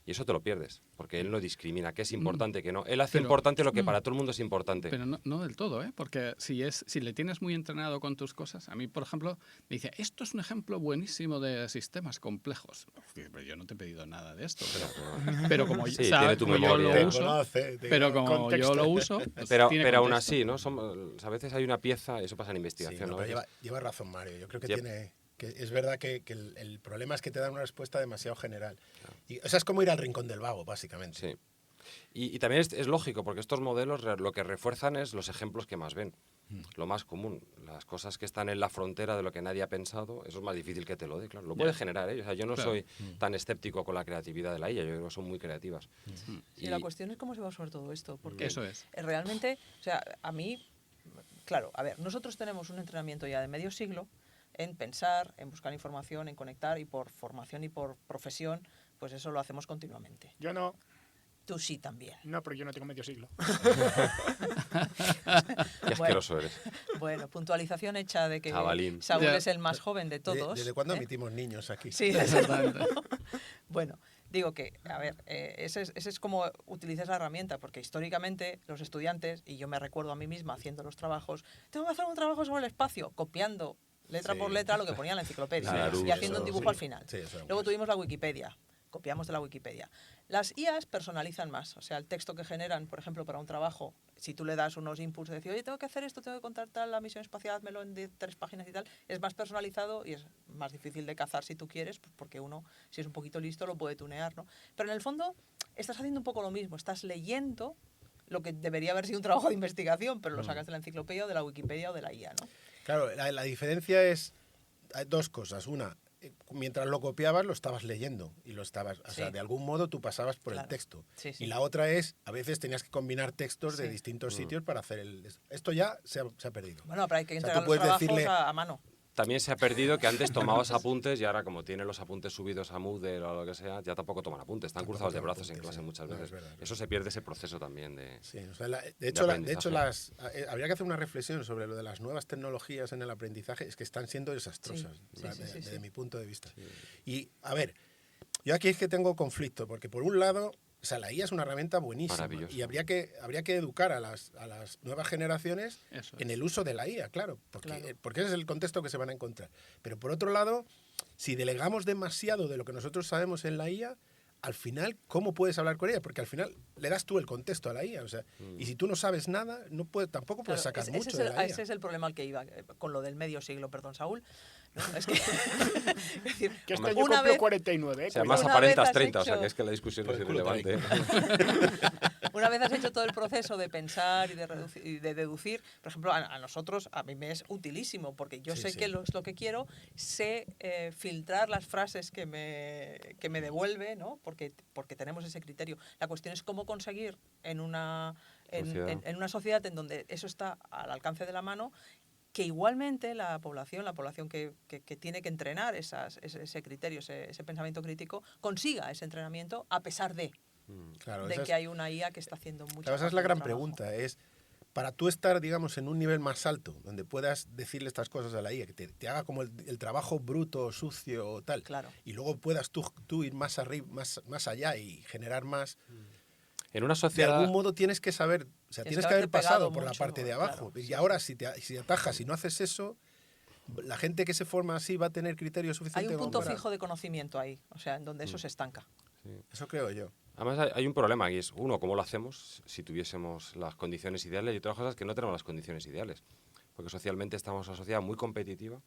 Y eso te lo pierdes, porque él no discrimina qué es importante, qué no. Él hace importante lo que para todo el mundo es importante. Pero no del todo, ¿eh? Porque si le tienes muy entrenado con tus cosas, a mí, por ejemplo, me dice, esto es un ejemplo buenísimo de sistemas complejos. Pero yo no te he pedido nada de esto. Pero como, Sí, sabe, tiene tu como yo memoria. lo uso, pero como yo lo uso, pues pero tiene aún contexto. así, ¿no? A veces hay una pieza, y eso pasa en investigación, Sí, ¿no? pero lleva razón Mario. Yo creo que que es verdad que el problema es que te dan una respuesta demasiado general. Y, o sea, es como ir al rincón del vago, básicamente. Sí. Y también es lógico, porque estos modelos lo que refuerzan es los ejemplos que más ven. Lo más común, las cosas que están en la frontera de lo que nadie ha pensado, eso es más difícil que te lo dé, claro. Lo puede generar, ¿eh? O sea, yo no soy tan escéptico con la creatividad de la IA, yo creo que son muy creativas. Sí, la cuestión es cómo se va a usar todo esto, porque Eso es. Realmente, o sea, a mí, claro, a ver, nosotros tenemos un entrenamiento ya de medio siglo en pensar, en buscar información, en conectar, y por formación y por profesión, pues eso lo hacemos continuamente. Yo no. Tú sí también. No, porque yo no tengo medio siglo. Qué asqueroso eres. Bueno, puntualización hecha de que Chavalín. Saúl es el más joven de todos. ¿Desde cuándo emitimos niños aquí? Sí, exactamente. Bueno, digo que, a ver, ese es como utilizas la herramienta, porque históricamente los estudiantes, y yo me recuerdo a mí misma haciendo los trabajos, tengo que hacer un trabajo sobre el espacio, copiando letra por letra lo que ponía en la enciclopedia Claro, y haciendo un eso, dibujo al final. Sí, eso era Luego bueno. tuvimos la Wikipedia, copiamos de la Wikipedia. Las IAs personalizan más, o sea, el texto que generan, por ejemplo, para un trabajo, si tú le das unos inputs de decir, oye, tengo que hacer esto, tengo que contar tal, la misión espacial, házmelo en 3 páginas y tal, es más personalizado y es más difícil de cazar si tú quieres, pues porque uno, si es un poquito listo, lo puede tunear, ¿no? Pero en el fondo estás haciendo un poco lo mismo, estás leyendo lo que debería haber sido un trabajo de investigación, pero lo sacas de la enciclopedia o de la Wikipedia o de la IA, ¿no? Claro, la diferencia es... Hay dos cosas. Una, mientras lo copiabas, lo estabas leyendo. Y lo estabas... O sea, de algún modo tú pasabas por el texto. Sí, sí. Y la otra es, a veces tenías que combinar textos de distintos sitios para hacer el... Esto ya se ha perdido. Bueno, pero hay que O sea, entregar tú los puedes trabajos decirle- a mano. También se ha perdido que antes tomabas apuntes y ahora como tiene los apuntes subidos a Moodle o lo que sea, ya tampoco toman apuntes, están Tampoco cruzados de toman brazos en apuntes, clase sí. muchas No, veces. es verdad, es Eso se pierde ese proceso también de... Sí, o sea, de hecho, aprendizaje. habría que hacer una reflexión sobre lo de las nuevas tecnologías en el aprendizaje, es que están siendo desastrosas, desde mi punto de vista. Y, a ver, yo aquí es que tengo conflicto, porque por un lado, o sea, la IA es una herramienta buenísima Maravilloso. y habría que educar a las nuevas generaciones Eso en es. el uso de la IA, claro, porque ese es el contexto que se van a encontrar. Pero por otro lado, si delegamos demasiado de lo que nosotros sabemos en la IA, al final, ¿cómo puedes hablar con ella? Porque al final le das tú el contexto a la IA, o sea, y si tú no sabes nada, tampoco puedes Claro, sacar mucho de la IA. ese es el problema al que iba, con lo del medio siglo, perdón, Saúl. No, es que, es decir, Que este año una cumplo vez, 49, O sea, más Una aparentas vez has 30, o sea hecho- que es que la discusión Por es el culo, irrelevante. una vez has hecho todo el proceso de pensar y de deducir, por ejemplo, a nosotros, a mí me es utilísimo, porque yo Sí, sé sí. que es lo que quiero, sé filtrar las frases que me devuelve, ¿no? Porque tenemos ese criterio. La cuestión es cómo conseguir en una sociedad en donde eso está al alcance de la mano, que igualmente la población que tiene que entrenar ese criterio, ese pensamiento crítico, consiga ese entrenamiento a pesar de Claro, que esa hay una IA que está haciendo mucho. esa es la gran pregunta, es para tú estar, digamos, en un nivel más alto, donde puedas decirle estas cosas a la IA, que te haga como el trabajo bruto, sucio o tal, Claro. y luego puedas tú ir más arriba, más allá y generar más. En una De sociedad... algún modo tienes que saber, o sea, Tienes tienes que que haber haberte pasado pegado por la mucho, parte de abajo. claro, Y sí, ahora, si atajas y no haces eso, la gente que se forma así va a tener criterio Hay suficiente un como punto para- fijo de conocimiento ahí, o sea, en donde eso se estanca. Eso creo yo. Además hay un problema y es, uno, cómo lo hacemos si tuviésemos las condiciones ideales, y otra cosa es que no tenemos las condiciones ideales. Porque socialmente estamos en una sociedad muy competitiva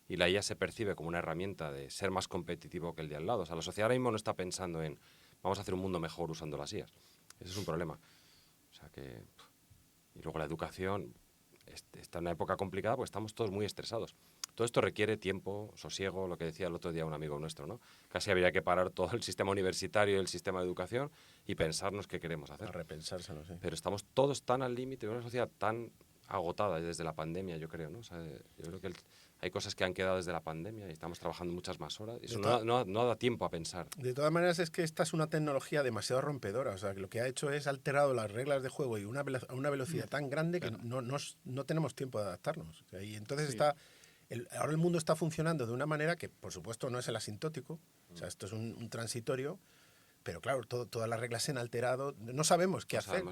y la IA se percibe como una herramienta de ser más competitivo que el de al lado. O sea, la sociedad ahora mismo no está pensando en vamos a hacer un mundo mejor usando las IAs. Ese es un problema. O sea que... Y luego la educación está en una época complicada porque estamos todos muy estresados. Todo esto requiere tiempo, sosiego, lo que decía el otro día un amigo nuestro, ¿no? Casi habría que parar todo el sistema universitario y el sistema de educación y pensarnos qué queremos hacer. A repensárselo, sí. Pero estamos todos tan al límite, una sociedad tan agotada desde la pandemia, yo creo, ¿no? O sea, yo creo que hay cosas que han quedado desde la pandemia y estamos trabando muchas más horas. Eso no da tiempo a pensar. De todas maneras, es que esta es una tecnología demasiado rompedora. O sea, que lo que ha hecho es alterado las reglas de juego y a una velocidad tan grande que no tenemos tiempo de adaptarnos. O sea, y entonces ahora el mundo está funcionando de una manera que, por supuesto, no es el asintótico. O sea, esto es un transitorio. Pero claro, todas las reglas se han alterado. No sabemos qué hacer.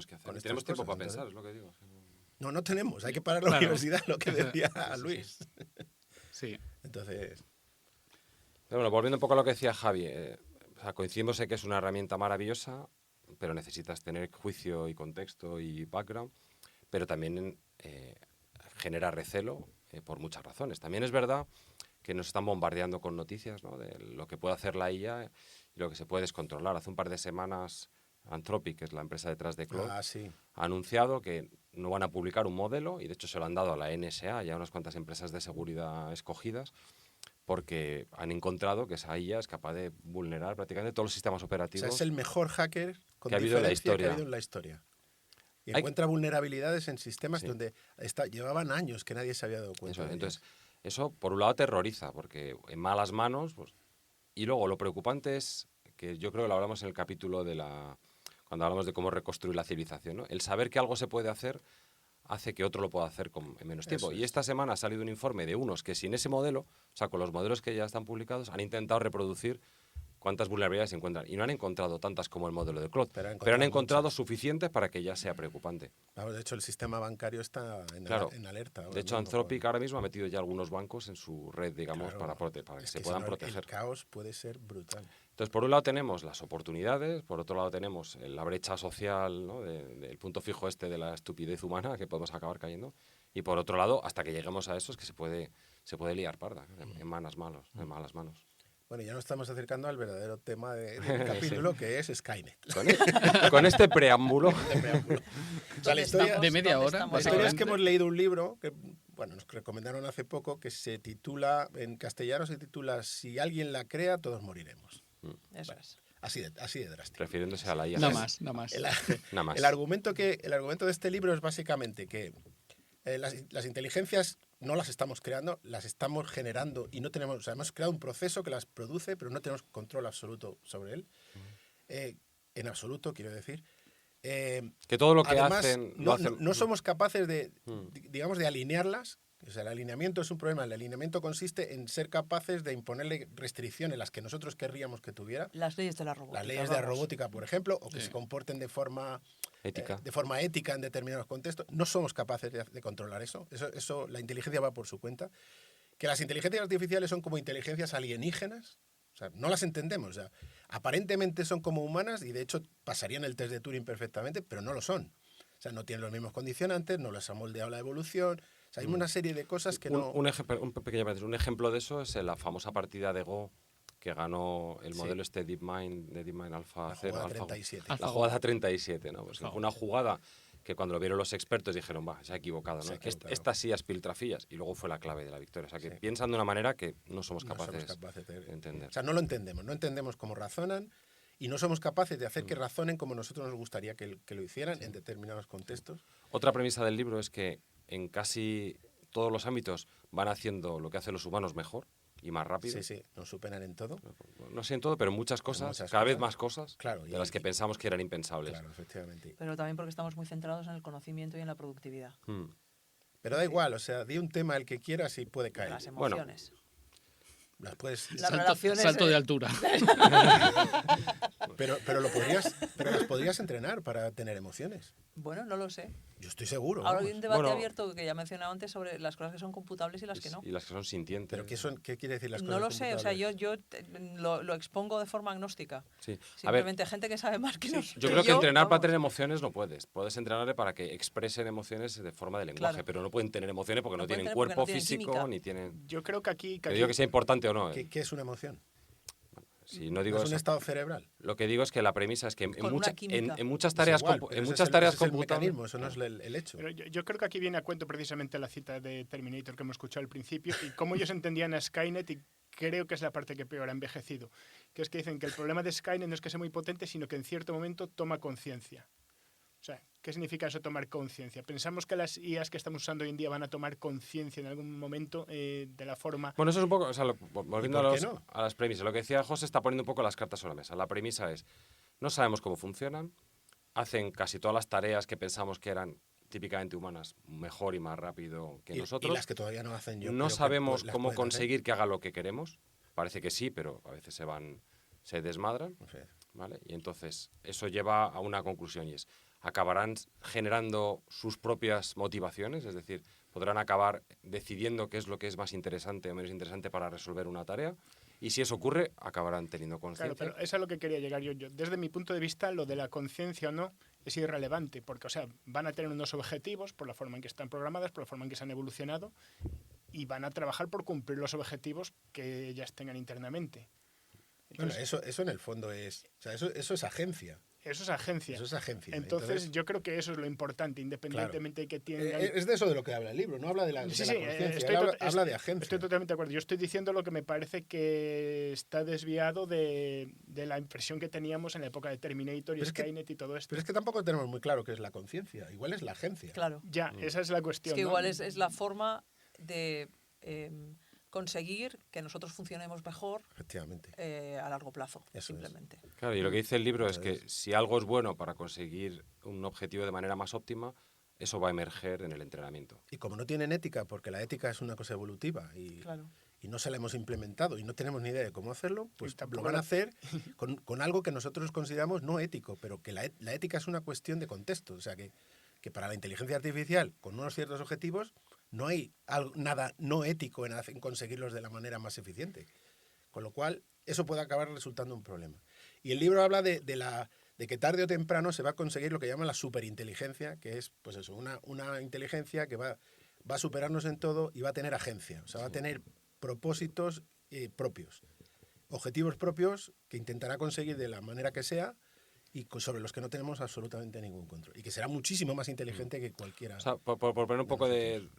Tenemos tiempo para pensar, es lo que digo. No tenemos. Hay que parar la universidad, lo que decía Luis. Sí. Entonces... Pero bueno, volviendo un poco a lo que decía Javi, o sea, coincidimos en que es una herramienta maravillosa, pero necesitas tener juicio y contexto y background, pero también genera recelo por muchas razones. También es verdad que nos están bombardeando con noticias, ¿no? De lo que puede hacer la IA y lo que se puede descontrolar. Hace un par de semanas Anthropic, que es la empresa detrás de Claude, ha anunciado que no van a publicar un modelo, y de hecho se lo han dado a la NSA y a unas cuantas empresas de seguridad escogidas, porque han encontrado que esa IA es capaz de vulnerar prácticamente todos los sistemas operativos. O sea, es el mejor hacker que ha habido en la historia. Y encuentra vulnerabilidades en sistemas donde llevaban años que nadie se había dado cuenta. Entonces, eso por un lado aterroriza, porque en malas manos... Pues, y luego lo preocupante es, que yo creo que lo hablamos en el capítulo cuando hablamos de cómo reconstruir la civilización, ¿no? El saber que algo se puede hacer hace que otro lo pueda hacer en menos tiempo. Y esta semana ha salido un informe de unos que sin ese modelo, o sea, con los modelos que ya están publicados, han intentado reproducir cuántas vulnerabilidades se encuentran. Y no han encontrado tantas como el modelo de Claude, pero han encontrado suficientes para que ya sea preocupante. De hecho, el sistema bancario está en alerta. De hecho, Anthropic ahora mismo ha metido ya algunos bancos en su red, digamos, para que se puedan proteger. El caos puede ser brutal. Entonces, por un lado tenemos las oportunidades, por otro lado tenemos la brecha social, ¿no? del punto fijo de la estupidez humana, que podemos acabar cayendo, y por otro lado, hasta que lleguemos a eso, es que se puede liar parda en malas manos. Bueno, ya nos estamos acercando al verdadero tema del capítulo, que es Skynet. Con este preámbulo. O sea, la historia de media hora. La historia es que hemos leído un libro que nos recomendaron hace poco, que se titula, en castellano se titula Si alguien la crea, todos moriremos. Eso es. Así de drástico. Refiriéndose a la IA. Nada más. El argumento de este libro es básicamente que las inteligencias no las estamos creando, las estamos generando y no tenemos, o sea, hemos creado un proceso que las produce, pero no tenemos control absoluto sobre él. En absoluto, quiero decir. Que todo lo que además, hacen... No somos capaces de alinearlas. O sea, el alineamiento es un problema. El alineamiento consiste en ser capaces de imponerle restricciones, las que nosotros querríamos que tuviera. Las leyes de la robótica. Las leyes de la robótica, por ejemplo, o que se comporten de forma ética en determinados contextos. No somos capaces de controlar eso. Eso. La inteligencia va por su cuenta. Que las inteligencias artificiales son como inteligencias alienígenas. O sea, no las entendemos. O sea, aparentemente son como humanas y de hecho pasarían el test de Turing perfectamente, pero no lo son. O sea, no tienen los mismos condicionantes, no les ha moldeado la evolución. O sea, hay una serie de cosas que no... Un ejemplo de eso es la famosa partida de Go que ganó el modelo DeepMind Alpha 0. La jugada 37. La jugada 37, ¿no? Pues fue una jugada que cuando lo vieron los expertos dijeron, se ha equivocado, ¿no? Esta sí es piltrafillas, y luego fue la clave de la victoria. O sea, que piensan de una manera que no somos capaces de entender. O sea, no lo entendemos, no entendemos cómo razonan y no somos capaces de hacer que razonen como nosotros nos gustaría que lo hicieran en determinados contextos. Otra premisa del libro es que en casi todos los ámbitos van haciendo lo que hacen los humanos mejor y más rápido. Sí, nos superan en todo. No sé en todo, pero en muchas cosas, cada vez más cosas, de las que pensamos que eran impensables. Claro, efectivamente. Pero también porque estamos muy centrados en el conocimiento y en la productividad. Pero da igual, o sea, di un tema el que quieras y puede caer. Las emociones. Salto de altura. pero las podrías entrenar para tener emociones. Bueno, no lo sé. Yo estoy seguro. Ahora hay un debate abierto que ya mencionaba antes sobre las cosas que son computables y las que no. Y las que son sintientes. ¿Pero qué quiere decir las cosas No lo computables? sé, o sea, yo lo expongo de forma agnóstica. Sí. Simplemente gente que sabe más que nosotros. Yo creo que entrenar para tener emociones no puedes. Puedes entrenarle para que expresen emociones de forma de lenguaje, pero no pueden tener emociones porque no tienen cuerpo físico ni tienen... Yo creo que aquí... Te digo que sea importante o no. ¿Qué es una emoción? Si no digo ¿No es un eso, estado cerebral? lo que digo es que la premisa es que Con una química. en muchas Es tareas, igual, pero en ese muchas es tareas ese es el computables... mecanismo, eso no es el hecho. Pero yo creo que aquí viene a cuento precisamente la cita de Terminator que hemos escuchado al principio y cómo ellos entendían a Skynet, y creo que es la parte que peor ha envejecido, que es que dicen que el problema de Skynet no es que sea muy potente, sino que en cierto momento toma conciencia. O sea, ¿qué significa eso, tomar conciencia? Pensamos que las IAs que estamos usando hoy en día van a tomar conciencia en algún momento de la forma... Bueno, eso es un poco, o sea, volviendo por qué no? a las premisas, lo que decía José está poniendo un poco las cartas sobre la mesa. La premisa es, no sabemos cómo funcionan, hacen casi todas las tareas que pensamos que eran típicamente humanas mejor y más rápido que nosotros. Y las que todavía no hacen yo. No creo que sabemos las cómo pueden hacer. conseguir que haga lo que queremos. Parece que sí, pero a veces se desmadran. No sé. ¿Vale? Y entonces eso lleva a una conclusión y es, acabarán generando sus propias motivaciones, es decir, podrán acabar decidiendo qué es lo que es más interesante o menos interesante para resolver una tarea, y si eso ocurre, acabarán teniendo conciencia. Claro, pero eso es a lo que quería llegar yo. Desde mi punto de vista, lo de la conciencia o no es irrelevante, porque, o sea, van a tener unos objetivos por la forma en que están programadas, por la forma en que se han evolucionado, y van a trabajar por cumplir los objetivos que ellas tengan internamente. Entonces, Bueno, eso en el fondo es... O sea, eso es agencia. eso es agencia. Eso es agencia. Entonces, yo creo que eso es lo importante, independientemente de que tengan... Es de eso de lo que habla el libro, no habla de la conciencia, habla de agencia. Estoy totalmente de acuerdo. Yo estoy diciendo lo que me parece que está desviado de la impresión que teníamos en la época de Terminator y Skynet y todo esto. Pero es que tampoco tenemos muy claro qué es la conciencia. Igual es la agencia. Claro. Ya, esa es la cuestión. Es que ¿no? igual es la forma de conseguir que nosotros funcionemos mejor Efectivamente. a largo plazo, Eso simplemente. Claro, y lo que dice el libro es que si algo es bueno para conseguir un objetivo de manera más óptima, eso va a emerger en el entrenamiento. Y como no tienen ética, porque la ética es una cosa evolutiva y, Claro. y no se la hemos implementado y no tenemos ni idea de cómo hacerlo, pues tampoco lo van a hacer con algo que nosotros consideramos no ético, pero que la ética es una cuestión de contexto. O sea, que para la inteligencia artificial, con unos ciertos objetivos, no hay nada no ético en conseguirlos de la manera más eficiente. Con lo cual, eso puede acabar resultando un problema. Y el libro habla de que tarde o temprano se va a conseguir lo que llaman la superinteligencia, que es pues eso, una inteligencia que va a superarnos en todo y va a tener agencia. O sea, va a tener propósitos propios, objetivos propios que intentará conseguir de la manera que sea y sobre los que no tenemos absolutamente ningún control. Y que será muchísimo más inteligente que cualquiera. O sea, por poner un poco de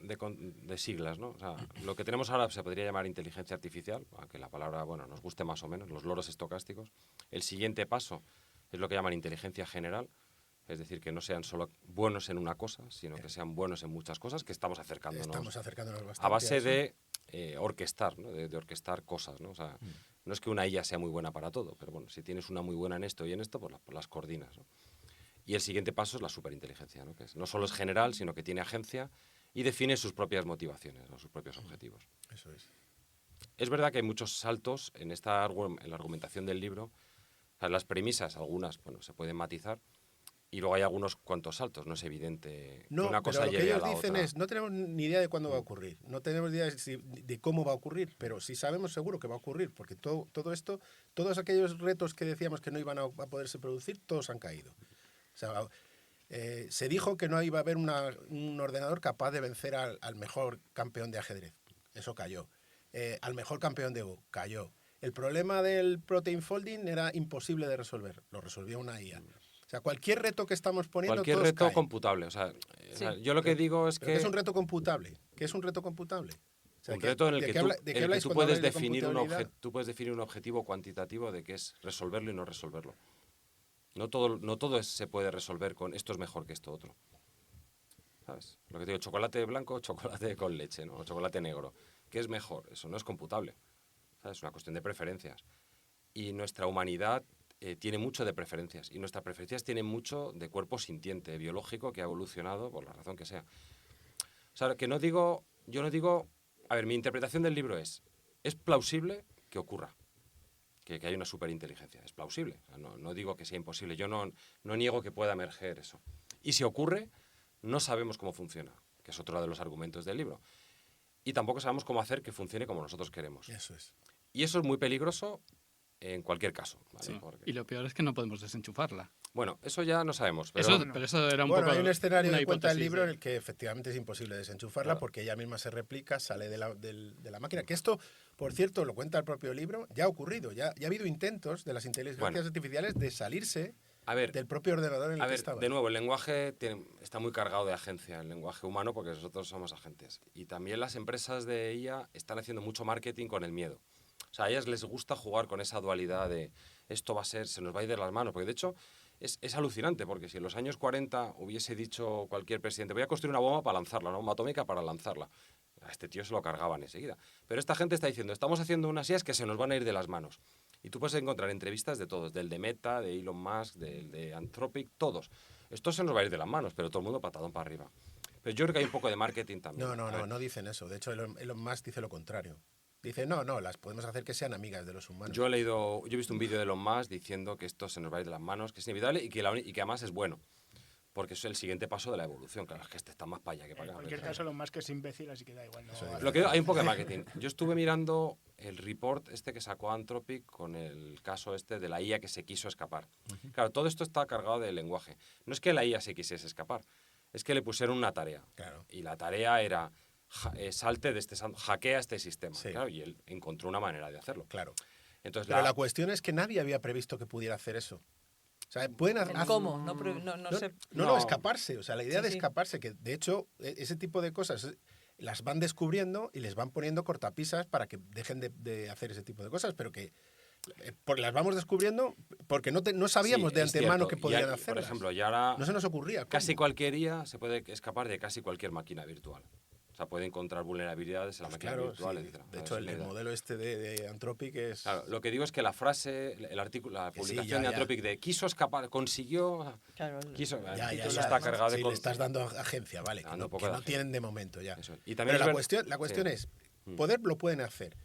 siglas, ¿no? O sea, lo que tenemos ahora se podría llamar inteligencia artificial, aunque la palabra, bueno, nos guste más o menos, los loros estocásticos. El siguiente paso es lo que llaman inteligencia general, es decir, que no sean solo buenos en una cosa, sino que sean buenos en muchas cosas, que estamos acercándonos bastante a base de orquestar, ¿no? De orquestar cosas, ¿no? O sea, no es que una IA sea muy buena para todo, pero bueno, si tienes una muy buena en esto y en esto, pues las coordinas, ¿no? Y el siguiente paso es la superinteligencia, ¿no? Que no solo es general, sino que tiene agencia y define sus propias motivaciones, ¿no? Sus propios objetivos. Eso es. Es verdad que hay muchos saltos en la argumentación del libro. O sea, las premisas, algunas, bueno, se pueden matizar, y luego hay algunos cuantos saltos. No es evidente que una cosa pero lo que lleve a ellos la dicen otra. es, no tenemos ni idea de cuándo va a ocurrir, no tenemos idea de cómo va a ocurrir, pero sí sabemos seguro que va a ocurrir, porque todo esto, todos aquellos retos que decíamos que no iban a poderse producir, todos han caído. O sea, se dijo que no iba a haber un ordenador capaz de vencer al mejor campeón de ajedrez. Eso cayó. Al mejor campeón de Go, cayó. El problema del protein folding era imposible de resolver. Lo resolvió una IA. O sea, cualquier reto que estamos poniendo, Cualquier todos reto caen. computable. O sea, yo lo que digo es ¿Pero que... qué es un reto computable? ¿Qué es un reto computable? O sea, un reto en el que tú puedes definir un objetivo cuantitativo de que es resolverlo y no resolverlo. No todo se puede resolver con esto es mejor que esto otro. ¿Sabes? Lo que te digo, chocolate blanco, chocolate con leche, ¿no? O chocolate negro. ¿Qué es mejor? Eso no es computable. ¿Sabes? Es una cuestión de preferencias. Y nuestra humanidad tiene mucho de preferencias. Y nuestras preferencias tienen mucho de cuerpo sintiente, biológico, que ha evolucionado por la razón que sea. O sea, yo no digo... A ver, mi interpretación del libro es plausible que ocurra. Que hay una superinteligencia. Es plausible. O sea, no digo que sea imposible. Yo no niego que pueda emerger eso. Y si ocurre, no sabemos cómo funciona, que es otro de los argumentos del libro. Y tampoco sabemos cómo hacer que funcione como nosotros queremos. Eso es. Y eso es muy peligroso en cualquier caso. ¿Vale? Sí. Porque... Y lo peor es que no podemos desenchufarla. Bueno, eso ya no sabemos. Pero... Pero eso era un bueno, poco hay un escenario una que cuenta el hipótesis libro de- en el que efectivamente es imposible desenchufarla Claro. porque ella misma se replica, sale de la máquina. Que esto, por cierto, lo cuenta el propio libro, ya ha ocurrido. Ya ha habido intentos de las inteligencias artificiales de salirse A ver, del propio ordenador en el a que ver, estaba. de nuevo, el lenguaje está muy cargado de agencia, el lenguaje humano, porque nosotros somos agentes. Y también las empresas de IA están haciendo mucho marketing con el miedo. O sea, a ellas les gusta jugar con esa dualidad de esto va a ser, se nos va a ir de las manos. Porque de hecho es alucinante, porque si en los años 40 hubiese dicho cualquier presidente, voy a construir una bomba para lanzarla, una bomba atómica para lanzarla, a este tío se lo cargaban enseguida. Pero esta gente está diciendo, estamos haciendo unas IAs que se nos van a ir de las manos. Y tú puedes encontrar entrevistas de todos, del de Meta, de Elon Musk, del de Anthropic, todos. Esto se nos va a ir de las manos, pero todo el mundo patadón para arriba. Pero yo creo que hay un poco de marketing también. No dicen eso. De hecho, Elon Musk dice lo contrario. Dice, no, las podemos hacer que sean amigas de los humanos. Yo he visto un vídeo de Elon Musk diciendo que esto se nos va a ir de las manos, que es inevitable y que además es bueno. Porque es el siguiente paso de la evolución. Claro, es que este está más para allá que para En acá. cualquier caso, lo más que es imbécil, así que da igual. No, Lo que hay un poco de marketing. Yo estuve mirando el report que sacó Anthropic con el caso de la IA que se quiso escapar. Claro, todo esto está cargado de lenguaje. No es que la IA se quisiese escapar, es que le pusieron una tarea. Claro. Y la tarea era hackea este sistema. Sí. Claro, y él encontró una manera de hacerlo. Claro. Entonces, Pero la cuestión es que nadie había previsto que pudiera hacer eso. O sea, pueden hacer... ¿Cómo? No sé. No, escaparse. O sea, la idea Sí, de sí. escaparse, que de hecho ese tipo de cosas las van descubriendo y les van poniendo cortapisas para que dejen de hacer ese tipo de cosas, pero que porque las vamos descubriendo porque no sabíamos sí, de es antemano cierto. que podían Por hacerlas. ejemplo, y ahora No se nos ocurría. ¿cómo? casi cualquier IA se puede escapar de casi cualquier máquina virtual. O sea, puede encontrar vulnerabilidades en la máquina Claro, virtual, sí. etc. De hecho, el modelo de Anthropic es... Claro, lo que digo es que la frase, el artículo, la Que sí, publicación ya, de Anthropic de quiso escapar, consiguió... Claro, quiso, el Ya, título está cargado de... Sí, le estás dando agencia, vale, que Dando no, un poco que de no agencia. tienen de momento ya. Eso. Y también Pero es la cuestión sí. es, poder lo pueden hacer.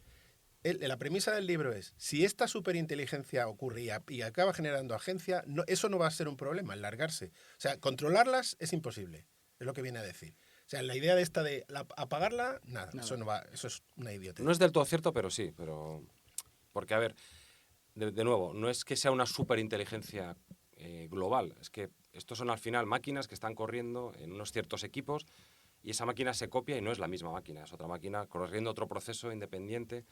La premisa del libro es, si esta superinteligencia ocurre y acaba generando agencia, eso no va a ser un problema, el largarse. O sea, controlarlas es imposible, es lo que viene a decir. O sea, la idea de apagarla, nada. Eso no va, eso es una idiotez. No es del todo cierto, pero sí. Porque, a ver, de nuevo, no es que sea una superinteligencia global, es que estos son al final máquinas que están corriendo en unos ciertos equipos y esa máquina se copia y no es la misma máquina, es otra máquina corriendo otro proceso independiente.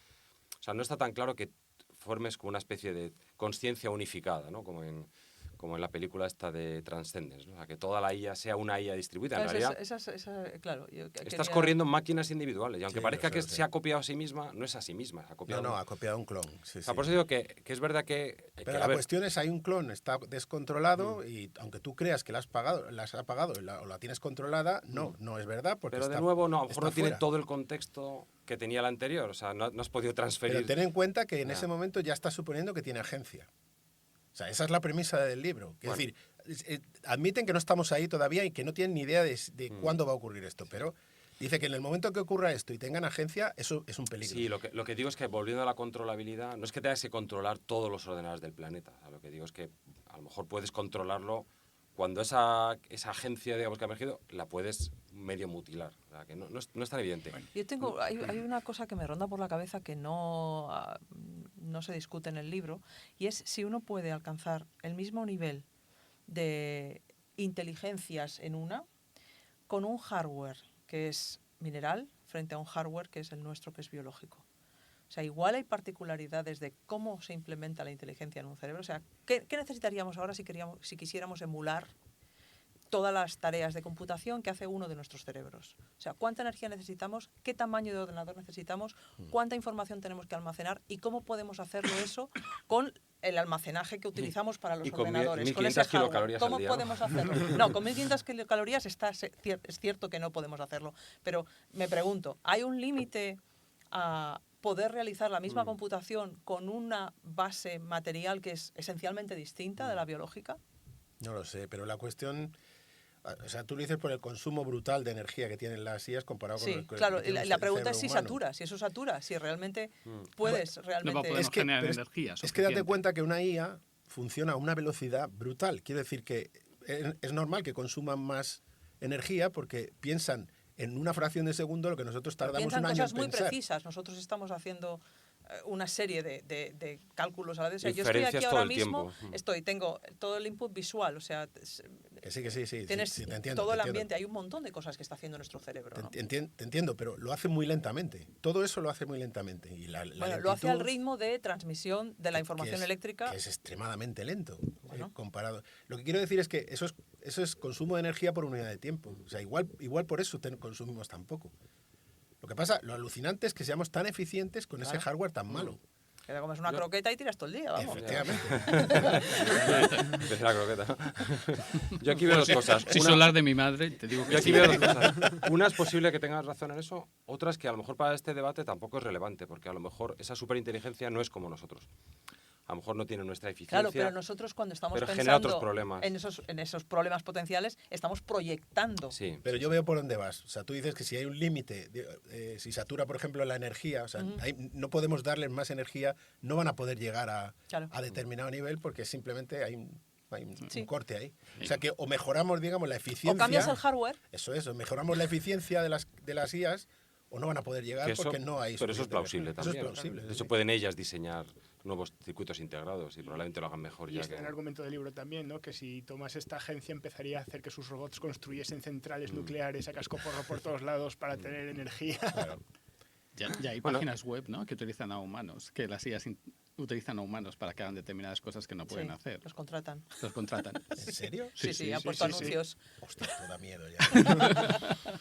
O sea, no está tan claro que formes como una especie de conciencia unificada, ¿no? Como en la película esta de Transcendence, ¿no? O sea, que toda la IA sea una IA distribuida. En realidad, claro, estás corriendo en máquinas individuales y aunque Sí, parezca lo que sé. se ha copiado a sí misma, no es a sí misma. Ha copiado Ha copiado un clon. Sí, O sea, sí. por eso digo que es verdad que... Pero la cuestión es, hay un clon, está descontrolado y aunque tú creas que las ha apagado o la tienes controlada, no es verdad. Porque Pero de está- nuevo, no, a lo mejor está no tiene fuera. todo el contexto que tenía la anterior. O sea, no has podido transferir... Pero ten en cuenta que en Ya. ese momento ya está suponiendo que tiene agencia. O sea, esa es la premisa del libro. Es Bueno. decir, admiten que no estamos ahí todavía y que no tienen ni idea de cuándo va a ocurrir esto, pero dice que en el momento que ocurra esto y tengan agencia, eso es un peligro. Sí, lo que digo es que volviendo a la controlabilidad, no es que tengas que controlar todos los ordenadores del planeta. O sea, lo que digo es que a lo mejor puedes controlarlo cuando esa agencia, digamos, que ha emergido, la puedes medio mutilar. O sea, que no es tan evidente. Yo hay una cosa que me ronda por la cabeza que no se discute en el libro, y es si uno puede alcanzar el mismo nivel de inteligencias en una con un hardware que es mineral frente a un hardware que es el nuestro, que es biológico. O sea, igual hay particularidades de cómo se implementa la inteligencia en un cerebro. O sea, ¿qué necesitaríamos ahora si quisiéramos emular todas las tareas de computación que hace uno de nuestros cerebros? O sea, ¿cuánta energía necesitamos? ¿Qué tamaño de ordenador necesitamos? ¿Cuánta información tenemos que almacenar? ¿Y cómo podemos hacerlo eso con el almacenaje que utilizamos para los Y con ordenadores? 1.500 ese hardware? kilocalorías al ¿Cómo día, ¿no? podemos hacerlo? No, con 1.500 kilocalorías es cierto que no podemos hacerlo. Pero me pregunto, ¿hay un límite a poder realizar la misma computación con una base material que es esencialmente distinta de la biológica? No lo sé, pero la cuestión... O sea, tú lo dices por el consumo brutal de energía que tienen las IAs comparado con Sí, el que claro. tiene La el pregunta es si cerebro humano. satura, si eso satura, si realmente puedes No realmente... podemos generar pero energía es que date suficiente. cuenta que una IA funciona a una velocidad brutal. Quiero decir que es normal que consuman más energía porque piensan en una fracción de segundo lo que nosotros tardamos Piensan un año en cosas muy pensar. precisas. Nosotros estamos haciendo una serie de cálculos a la vez. O sea, yo estoy Inferencias aquí todo ahora el mismo, tiempo. tengo todo el input visual, o sea, Que sí. tienes Sí, te entiendo, todo te el entiendo. ambiente, hay un montón de cosas que está haciendo nuestro cerebro, ¿no? Te entiendo, pero lo hace muy lentamente. Todo eso lo hace muy lentamente. Y la Bueno, lo hace al lentitud, ritmo de transmisión de la que información es- eléctrica. que es extremadamente lento Bueno. comparado. Lo que quiero decir es que eso es consumo de energía por unidad de tiempo. O sea, igual por eso consumimos tan poco. Lo que pasa, lo alucinante es que seamos tan eficientes con ese Claro. hardware tan malo. Que te comes una croqueta y tiras todo el día, vamos. Efectivamente. Desde la croqueta. Yo aquí veo dos cosas. Si Una- suelo hablar de mi madre, te digo que Yo aquí sí. veo dos cosas. Una es posible que tengas razón en eso, otra es que a lo mejor para este debate tampoco es relevante, porque a lo mejor esa superinteligencia no es como nosotros. A lo mejor no tiene nuestra eficiencia. Claro, pero nosotros cuando estamos pero genera pensando otros problemas. en esos problemas potenciales, estamos proyectando. Sí, Pero yo veo por dónde vas. O sea, tú dices que si hay un límite, si satura, por ejemplo, la energía, o sea, no podemos darles más energía, no van a poder llegar Claro. a determinado nivel porque simplemente hay un Sí. corte ahí. O sea, que o mejoramos, digamos, la eficiencia. O cambias el hardware. Eso es, o mejoramos la eficiencia de las IAs o no van a poder llegar que eso- porque no hay. pero eso es suficiente plausible energía. también. Eso es plausible. De hecho, pueden ellas diseñar nuevos circuitos integrados y probablemente lo hagan mejor Y ya está que... en el argumento del libro también, ¿no? Que si tomas esta agencia empezaría a hacer que sus robots construyesen centrales nucleares a cascoporro por todos lados para tener energía. Claro. Ya hay Bueno. páginas web, ¿no?, que utilizan a humanos, que las IAs utilizan a humanos para que hagan determinadas cosas que no pueden Sí, hacer. los contratan. Los contratan. ¿En serio? Sí, han puesto anuncios. Ostras, esto da miedo ya.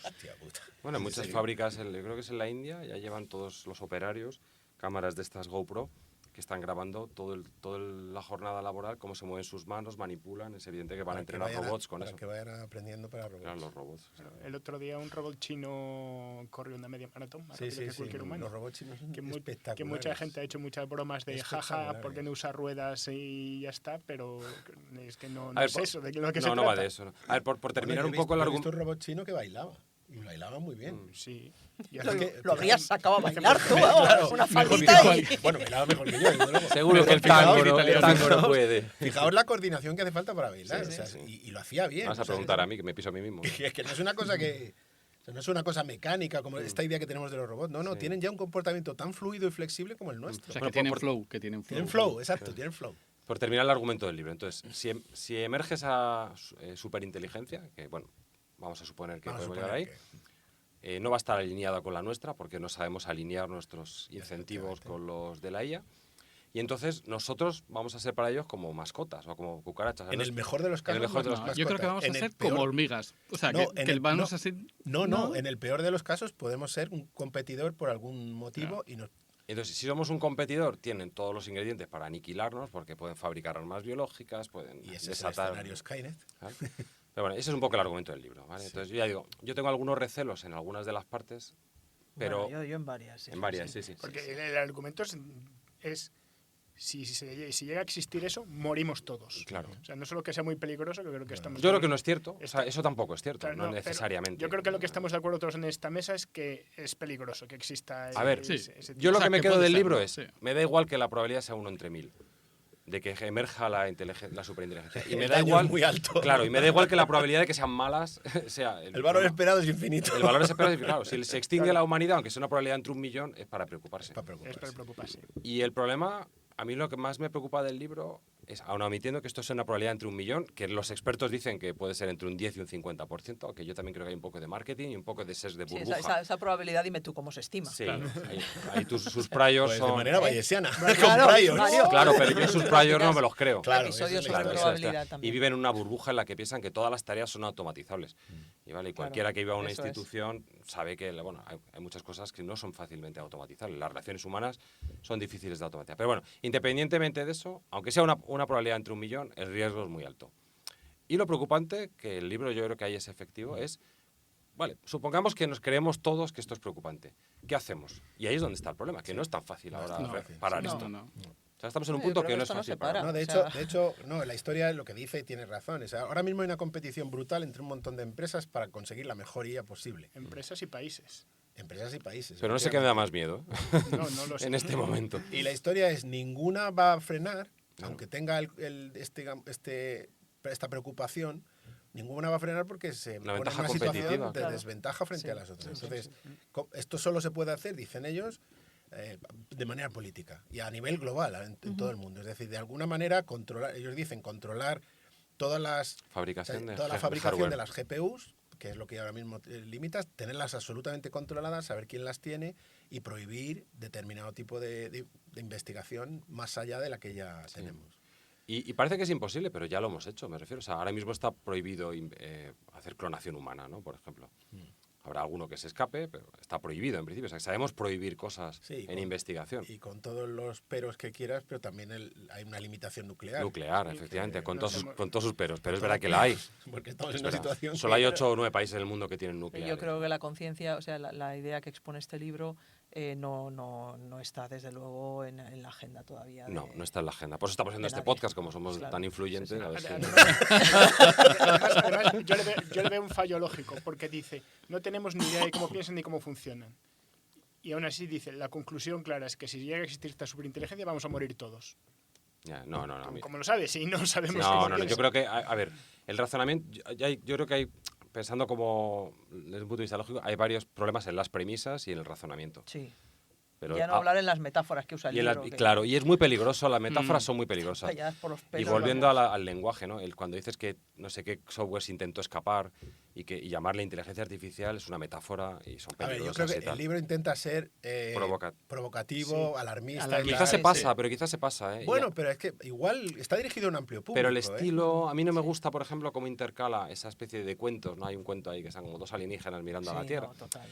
Hostia puta. Bueno, en muchas fábricas, yo creo que es en la India, ya llevan todos los operarios cámaras de estas GoPro que están grabando toda la jornada laboral, cómo se mueven sus manos, manipulan. Es evidente que van a Para entrenar vayan robots con para eso. que vayan aprendiendo para robots. Claro, los robots. o sea, El otro día un robot chino corrió una media maratón más Sí, rápido sí, que sí. cualquier humano. Los robots chinos son Que espectaculares. mucha gente ha hecho muchas bromas de jaja, Espectaculares. ¿por qué no usa ruedas y ya está? Pero es que no A ver, es eso, de lo que se no, no trata. va de eso. No. A ver, por terminar Bueno, un yo he poco el visto- he visto argumento... un robot chino que bailaba. Y bailaba muy bien. Sí. Y Lo, hace que- lo habrías sacado a bailar tú, Claro, una mejor faldita que- y... Bueno, bailaba mejor que yo, desde luego. Seguro que el Fijaos- tango no puede. Fijaos la coordinación que hace falta para bailar. Sí, o sea, sí. y lo hacía bien. Vas a o sea, preguntar a mí, que me piso a mí mismo. Es que no es una cosa que... o sea, no es una cosa mecánica como esta idea que tenemos de los robots. No, no, Sí. tienen ya un comportamiento tan fluido y flexible como el O nuestro. sea, Bueno, que tienen por- flow, que tienen flow. Tienen flow, exacto, tienen flow. Por terminar el argumento del libro. Entonces, si emerge esa superinteligencia, que bueno, vamos a suponer que Vamos a podemos llegar ahí, suponer no va a estar alineada con la nuestra, porque no sabemos alinear nuestros incentivos Efectivamente. con los de la IA. Y entonces nosotros vamos a ser para ellos como mascotas o como cucarachas. En el mejor de los casos. mejor de los No, mascotas. yo creo que vamos a En el ser peor- como hormigas. O sea, No, que en el el- vanos no. así... No, en el peor de los casos podemos ser un competidor por algún motivo y nos... Entonces, si somos un competidor, tienen todos los ingredientes para aniquilarnos, porque pueden fabricar armas biológicas, pueden Y ese es el desatar... escenario Skynet. ¿vale? Pero bueno, ese es un poco el argumento del libro, ¿vale? Entonces, yo ya digo, yo tengo algunos recelos en algunas de las partes, pero... Bueno, yo en varias. Sí. en varias, sí. Porque el argumento es si llega a existir eso, morimos todos. Claro. O sea, no solo que sea muy peligroso, que creo que estamos... Yo creo que no es cierto, o sea, Está- eso tampoco es cierto, Claro, no pero necesariamente. Yo creo que lo que estamos de acuerdo todos en esta mesa es que es peligroso que exista A ver, Sí. ese tipo Yo lo O sea, que me que quedo puede del ser, libro ¿no? es, Sí. me da igual que la probabilidad sea 1 entre 1000 de que emerja la superinteligencia. Y me El da daño igual, es muy alto. claro, y me da igual que la probabilidad de que sean malas sea... El valor esperado es infinito. El valor esperado es, claro, si se extingue la humanidad, aunque sea una probabilidad entre 1 millón, es para preocuparse. Para es preocuparse. para preocuparse. Y el problema, a mí lo que más me preocupa del libro es, aun admitiendo que esto es una probabilidad entre 1 millón, que los expertos dicen que puede ser entre un 10 y un 50%, aunque yo también creo que hay un poco de marketing y un poco de ses de Sí, burbuja. esa probabilidad, dime tú cómo se estima. Sí, ahí sus priors Pues son... de manera bayesiana. Claro, Con priors. Mario. Claro, pero yo sus priors no me los creo. Claro, Episodios esa es la sobre Claro, historia. eso probabilidad está. también. Y viven en una burbuja en la que piensan que todas las tareas son automatizables. Y, vale, y cualquiera que viva a una eso es. institución sabe que bueno, hay muchas cosas que no son fácilmente automatizables. Las relaciones humanas son difíciles de automatizar. Pero bueno, independientemente de eso, aunque sea una probabilidad entre 1 millón, el riesgo es muy alto. Y lo preocupante, que el libro yo creo que ahí es efectivo, es, vale, supongamos que nos creemos todos que esto es preocupante. ¿Qué hacemos? Y ahí es donde está el problema, que no es tan fácil No, ahora no, fácil. parar No, esto. no. O sea, estamos en un Yo punto creo que que no es esto no fácil se parar. para. No, de O hecho, no, la historia lo que dice tiene razón. O sea, ahora mismo hay una competición brutal entre un montón de empresas para conseguir la mejor IA posible. Empresas y países. Empresas y países. Pero no sé qué me da más miedo No lo sé. en este momento. Y la historia es, ninguna va a frenar, No. aunque tenga esta preocupación, ninguna va a frenar porque se Una pone en ventaja una situación competitiva. de Claro. desventaja frente Sí, a las otras. sí, sí, Entonces, esto solo se puede hacer, dicen ellos, de manera política y a nivel global en todo el mundo. Es decir, de alguna manera ellos dicen controlar toda la fabricación de las GPUs, que es lo que ahora mismo limitas, tenerlas absolutamente controladas, saber quién las tiene y prohibir determinado tipo de investigación más allá de la que ya tenemos. Y parece que es imposible, pero ya lo hemos hecho, me refiero. O sea, ahora mismo está prohibido hacer clonación humana, ¿no? Por ejemplo. Habrá alguno que se escape, pero está prohibido en principio. O sea, que sabemos prohibir cosas en investigación. Y con todos los peros que quieras, pero también hay una limitación nuclear. Nuclear, efectivamente, con todos sus peros. Pero es verdad que la hay. Porque estamos en una situación... Solo hay 8 o 9 países en el mundo que tienen nuclear. Yo creo que la conciencia, o sea, la idea que expone este libro no está, desde luego, en la agenda todavía. No está en la agenda. Por eso estamos haciendo este podcast, como somos tan influyentes. Sí. Además, yo le veo un fallo lógico, porque dice, no tenemos ni idea de cómo piensan ni cómo funcionan. Y aún así dice, la conclusión clara es que si llega a existir esta superinteligencia vamos a morir todos. No. ¿Cómo lo sabes? Si no sabemos cómo piensa. Yo creo que, a ver, el razonamiento, yo creo que hay, pensando como desde un punto de vista lógico, hay varios problemas en las premisas y en el razonamiento. Sí. Pero ya no hablar en las metáforas que usa el libro. Claro, y es muy peligroso, las metáforas son muy peligrosas. Y volviendo al lenguaje, ¿no? Cuando dices que no sé qué software se intentó escapar y llamarle inteligencia artificial es una metáfora y son peligrosas. A ver, yo creo que el libro intenta ser provocativo, alarmista. Quizás se pasa, pero quizás se pasa. Bueno, pero es que igual está dirigido a un amplio público. Pero el estilo, a mí no me gusta, por ejemplo, cómo intercala esa especie de cuentos, ¿no? Hay un cuento ahí que están como dos alienígenas mirando a la Tierra.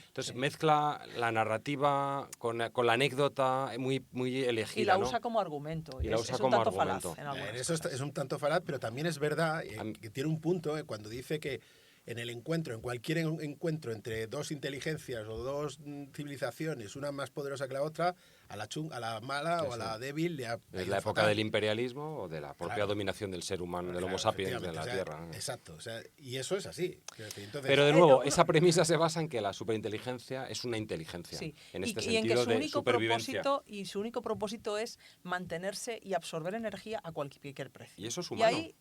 Entonces mezcla la narrativa con la anécdota muy elegida. Y la usa como argumento. Y la usa como argumento. Eso es un tanto falaz, pero también es verdad que tiene un punto cuando dice que en cualquier encuentro entre dos inteligencias o dos civilizaciones, una más poderosa que la otra, a la mala o a la débil le ha es la época del imperialismo o de la propia dominación del ser humano, del Homo sapiens de la Tierra. Exacto, y eso es así. Entonces, pero de nuevo, esa premisa se basa en que la superinteligencia es una inteligencia. Sí. En este y en sentido que de supervivencia. su único propósito es mantenerse y absorber energía a cualquier precio. Y eso es humano. Y ahí,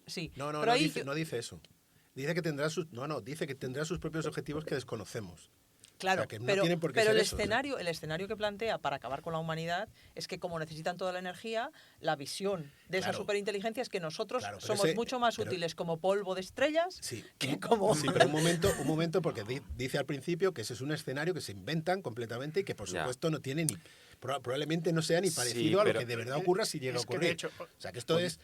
sí. No dice eso. Dice que tendrá sus propios objetivos que desconocemos. Claro, o sea, que pero el escenario que plantea para acabar con la humanidad es que como necesitan toda la energía, la visión de esa superinteligencia es que nosotros somos mucho más útiles como polvo de estrellas que como... Sí, pero un momento, porque dice al principio que ese es un escenario que se inventan completamente y que por supuesto no tiene ni... Probablemente no sea ni parecido a lo que de verdad ocurra si llega a ocurrir. De hecho, o sea, que esto es...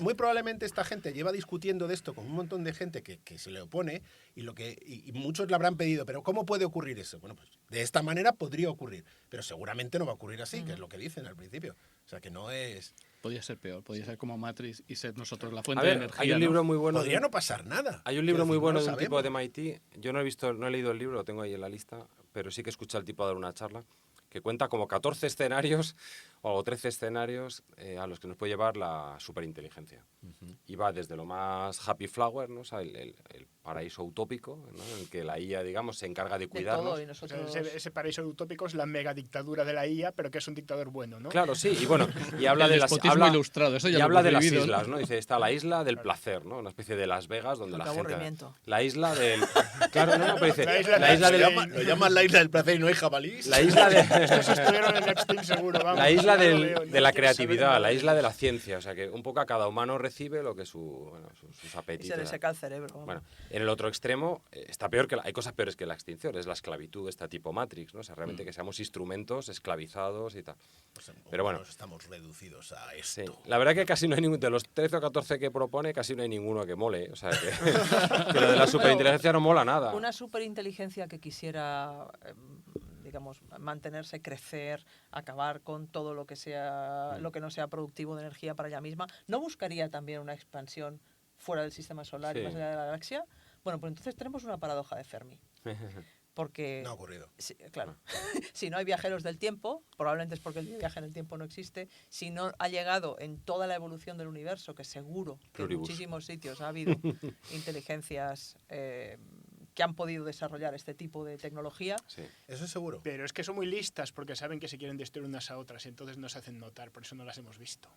muy probablemente esta gente lleva discutiendo de esto con un montón de gente que se le opone y muchos le habrán pedido, pero ¿cómo puede ocurrir eso? Bueno, pues de esta manera podría ocurrir, pero seguramente no va a ocurrir así, que es lo que dicen al principio. O sea, que no es... Podría ser peor, podría ser como Matrix y ser nosotros la fuente de energía. Hay un libro muy bueno. Podría no pasar nada. Hay un libro muy bueno de un tipo de MIT. Yo no he leído el libro, lo tengo ahí en la lista, pero sí que escuché al tipo dar una charla que cuenta como 14 escenarios o 13 escenarios a los que nos puede llevar la superinteligencia. Y va desde lo más happy flower, ¿no? O sea, el paraíso utópico, ¿no? En el que la IA, digamos, se encarga de cuidarnos. De todo, nosotros... ese paraíso utópico es la mega dictadura de la IA, pero que es un dictador bueno, ¿no? Claro, sí, y bueno, y habla de las ilustrado, eso ya y habla de las islas, ¿no? Dice, está la isla del placer, ¿no? Una especie de Las Vegas donde la gente... aburrimiento. La isla del... Claro, pero dice... La isla lo llaman la isla del placer y no hay jabalís. La isla de... Estos estuvieron en Epstein seguro, vamos. La isla de la creatividad, la isla de la ciencia, o sea que un poco a cada humano recibe lo que sus apetitos. Y se le seca el cerebro. Vamos. Bueno, en el otro extremo está peor hay cosas peores que la extinción, es la esclavitud, esta tipo Matrix, ¿no? O sea, realmente que seamos instrumentos esclavizados y tal. Pues pero bueno, estamos reducidos a esto. Sí, la verdad que casi no hay ninguno, de los 13 o 14 que propone, casi no hay ninguno que mole, o sea que lo de la superinteligencia no mola nada. Una superinteligencia que quisiera digamos, mantenerse, crecer, acabar con todo lo que sea, lo que no sea productivo de energía para ella misma, ¿no buscaría también una expansión fuera del sistema solar y más allá de la galaxia? Bueno, pues entonces tenemos una paradoja de Fermi. Porque... No ha ocurrido. Claro. Si no hay viajeros del tiempo, probablemente es porque el viaje en el tiempo no existe. Si no ha llegado en toda la evolución del universo, que seguro que en muchísimos sitios ha habido inteligencias que han podido desarrollar este tipo de tecnología. Sí. Eso es seguro. Pero es que son muy listas porque saben que se quieren destruir unas a otras y entonces no se hacen notar, por eso no las hemos visto.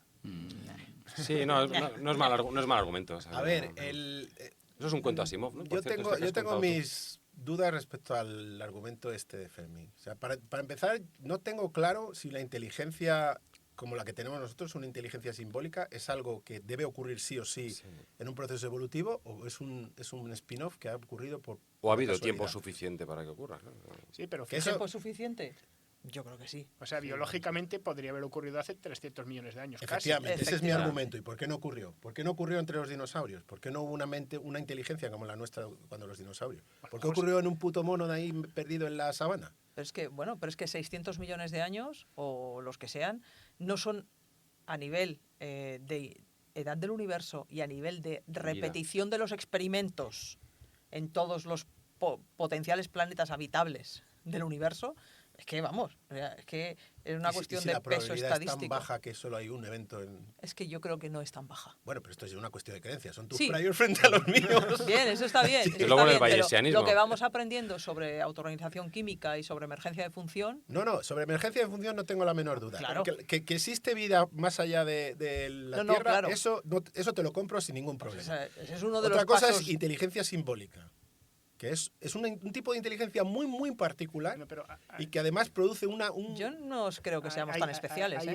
Sí, no es mal argumento. ¿Sabes? A ver, eso es un cuento Asimov, ¿no? Yo tengo mis dudas respecto al argumento este de Fermi. O sea, para empezar, no tengo claro si la inteligencia como la que tenemos nosotros, una inteligencia simbólica, es algo que debe ocurrir sí o sí, en un proceso evolutivo, o es un spin-off que ha ocurrido por o ha habido tiempo suficiente para que ocurra. Claro. Sí, pero ¿tiempo suficiente? Yo creo que sí. O sea, biológicamente podría haber ocurrido hace 300 millones de años. Efectivamente, ese es mi argumento. ¿Y por qué no ocurrió? ¿Por qué no ocurrió entre los dinosaurios? ¿Por qué no hubo una inteligencia como la nuestra cuando los dinosaurios? ¿Por qué ocurrió en un puto mono de ahí perdido en la sabana? Pero es que 600 millones de años, o los que sean, no son a nivel de edad del universo y a nivel de repetición de los experimentos en todos los potenciales planetas habitables del universo. Es que, vamos, es que es una cuestión de peso estadístico. ¿La probabilidad es tan baja que solo hay un evento en...? Es que yo creo que no es tan baja. Bueno, pero esto es una cuestión de creencias. Son tus priors frente a los míos. Bien, eso está bien. Y luego el bayesianismo. Lo que vamos aprendiendo sobre autoorganización química y sobre emergencia de función... No, sobre emergencia de función no tengo la menor duda. Claro. Que existe vida más allá de la Tierra, claro. Eso te lo compro sin ningún problema. Ese es uno de Otra los cosa pasos... es inteligencia simbólica. Que es un tipo de inteligencia muy, muy particular y que además produce Yo no creo que seamos tan especiales.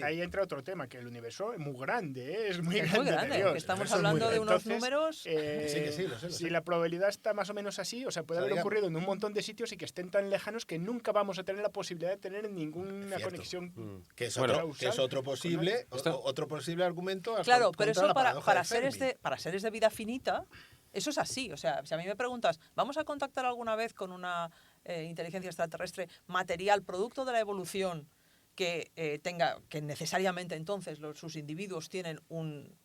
Ahí entra otro tema, que el universo es muy grande, es muy grande. Estamos hablando de unos números... Sí, lo sé. Si la probabilidad está más o menos así, o sea, puede haber ocurrido en un montón de sitios y que estén tan lejanos que nunca vamos a tener la posibilidad de tener ninguna conexión. Que es otro posible argumento. Claro, pero eso para seres de vida finita... Eso es así, o sea, si a mí me preguntas, ¿vamos a contactar alguna vez con una inteligencia extraterrestre material, producto de la evolución, que necesariamente entonces sus individuos tienen un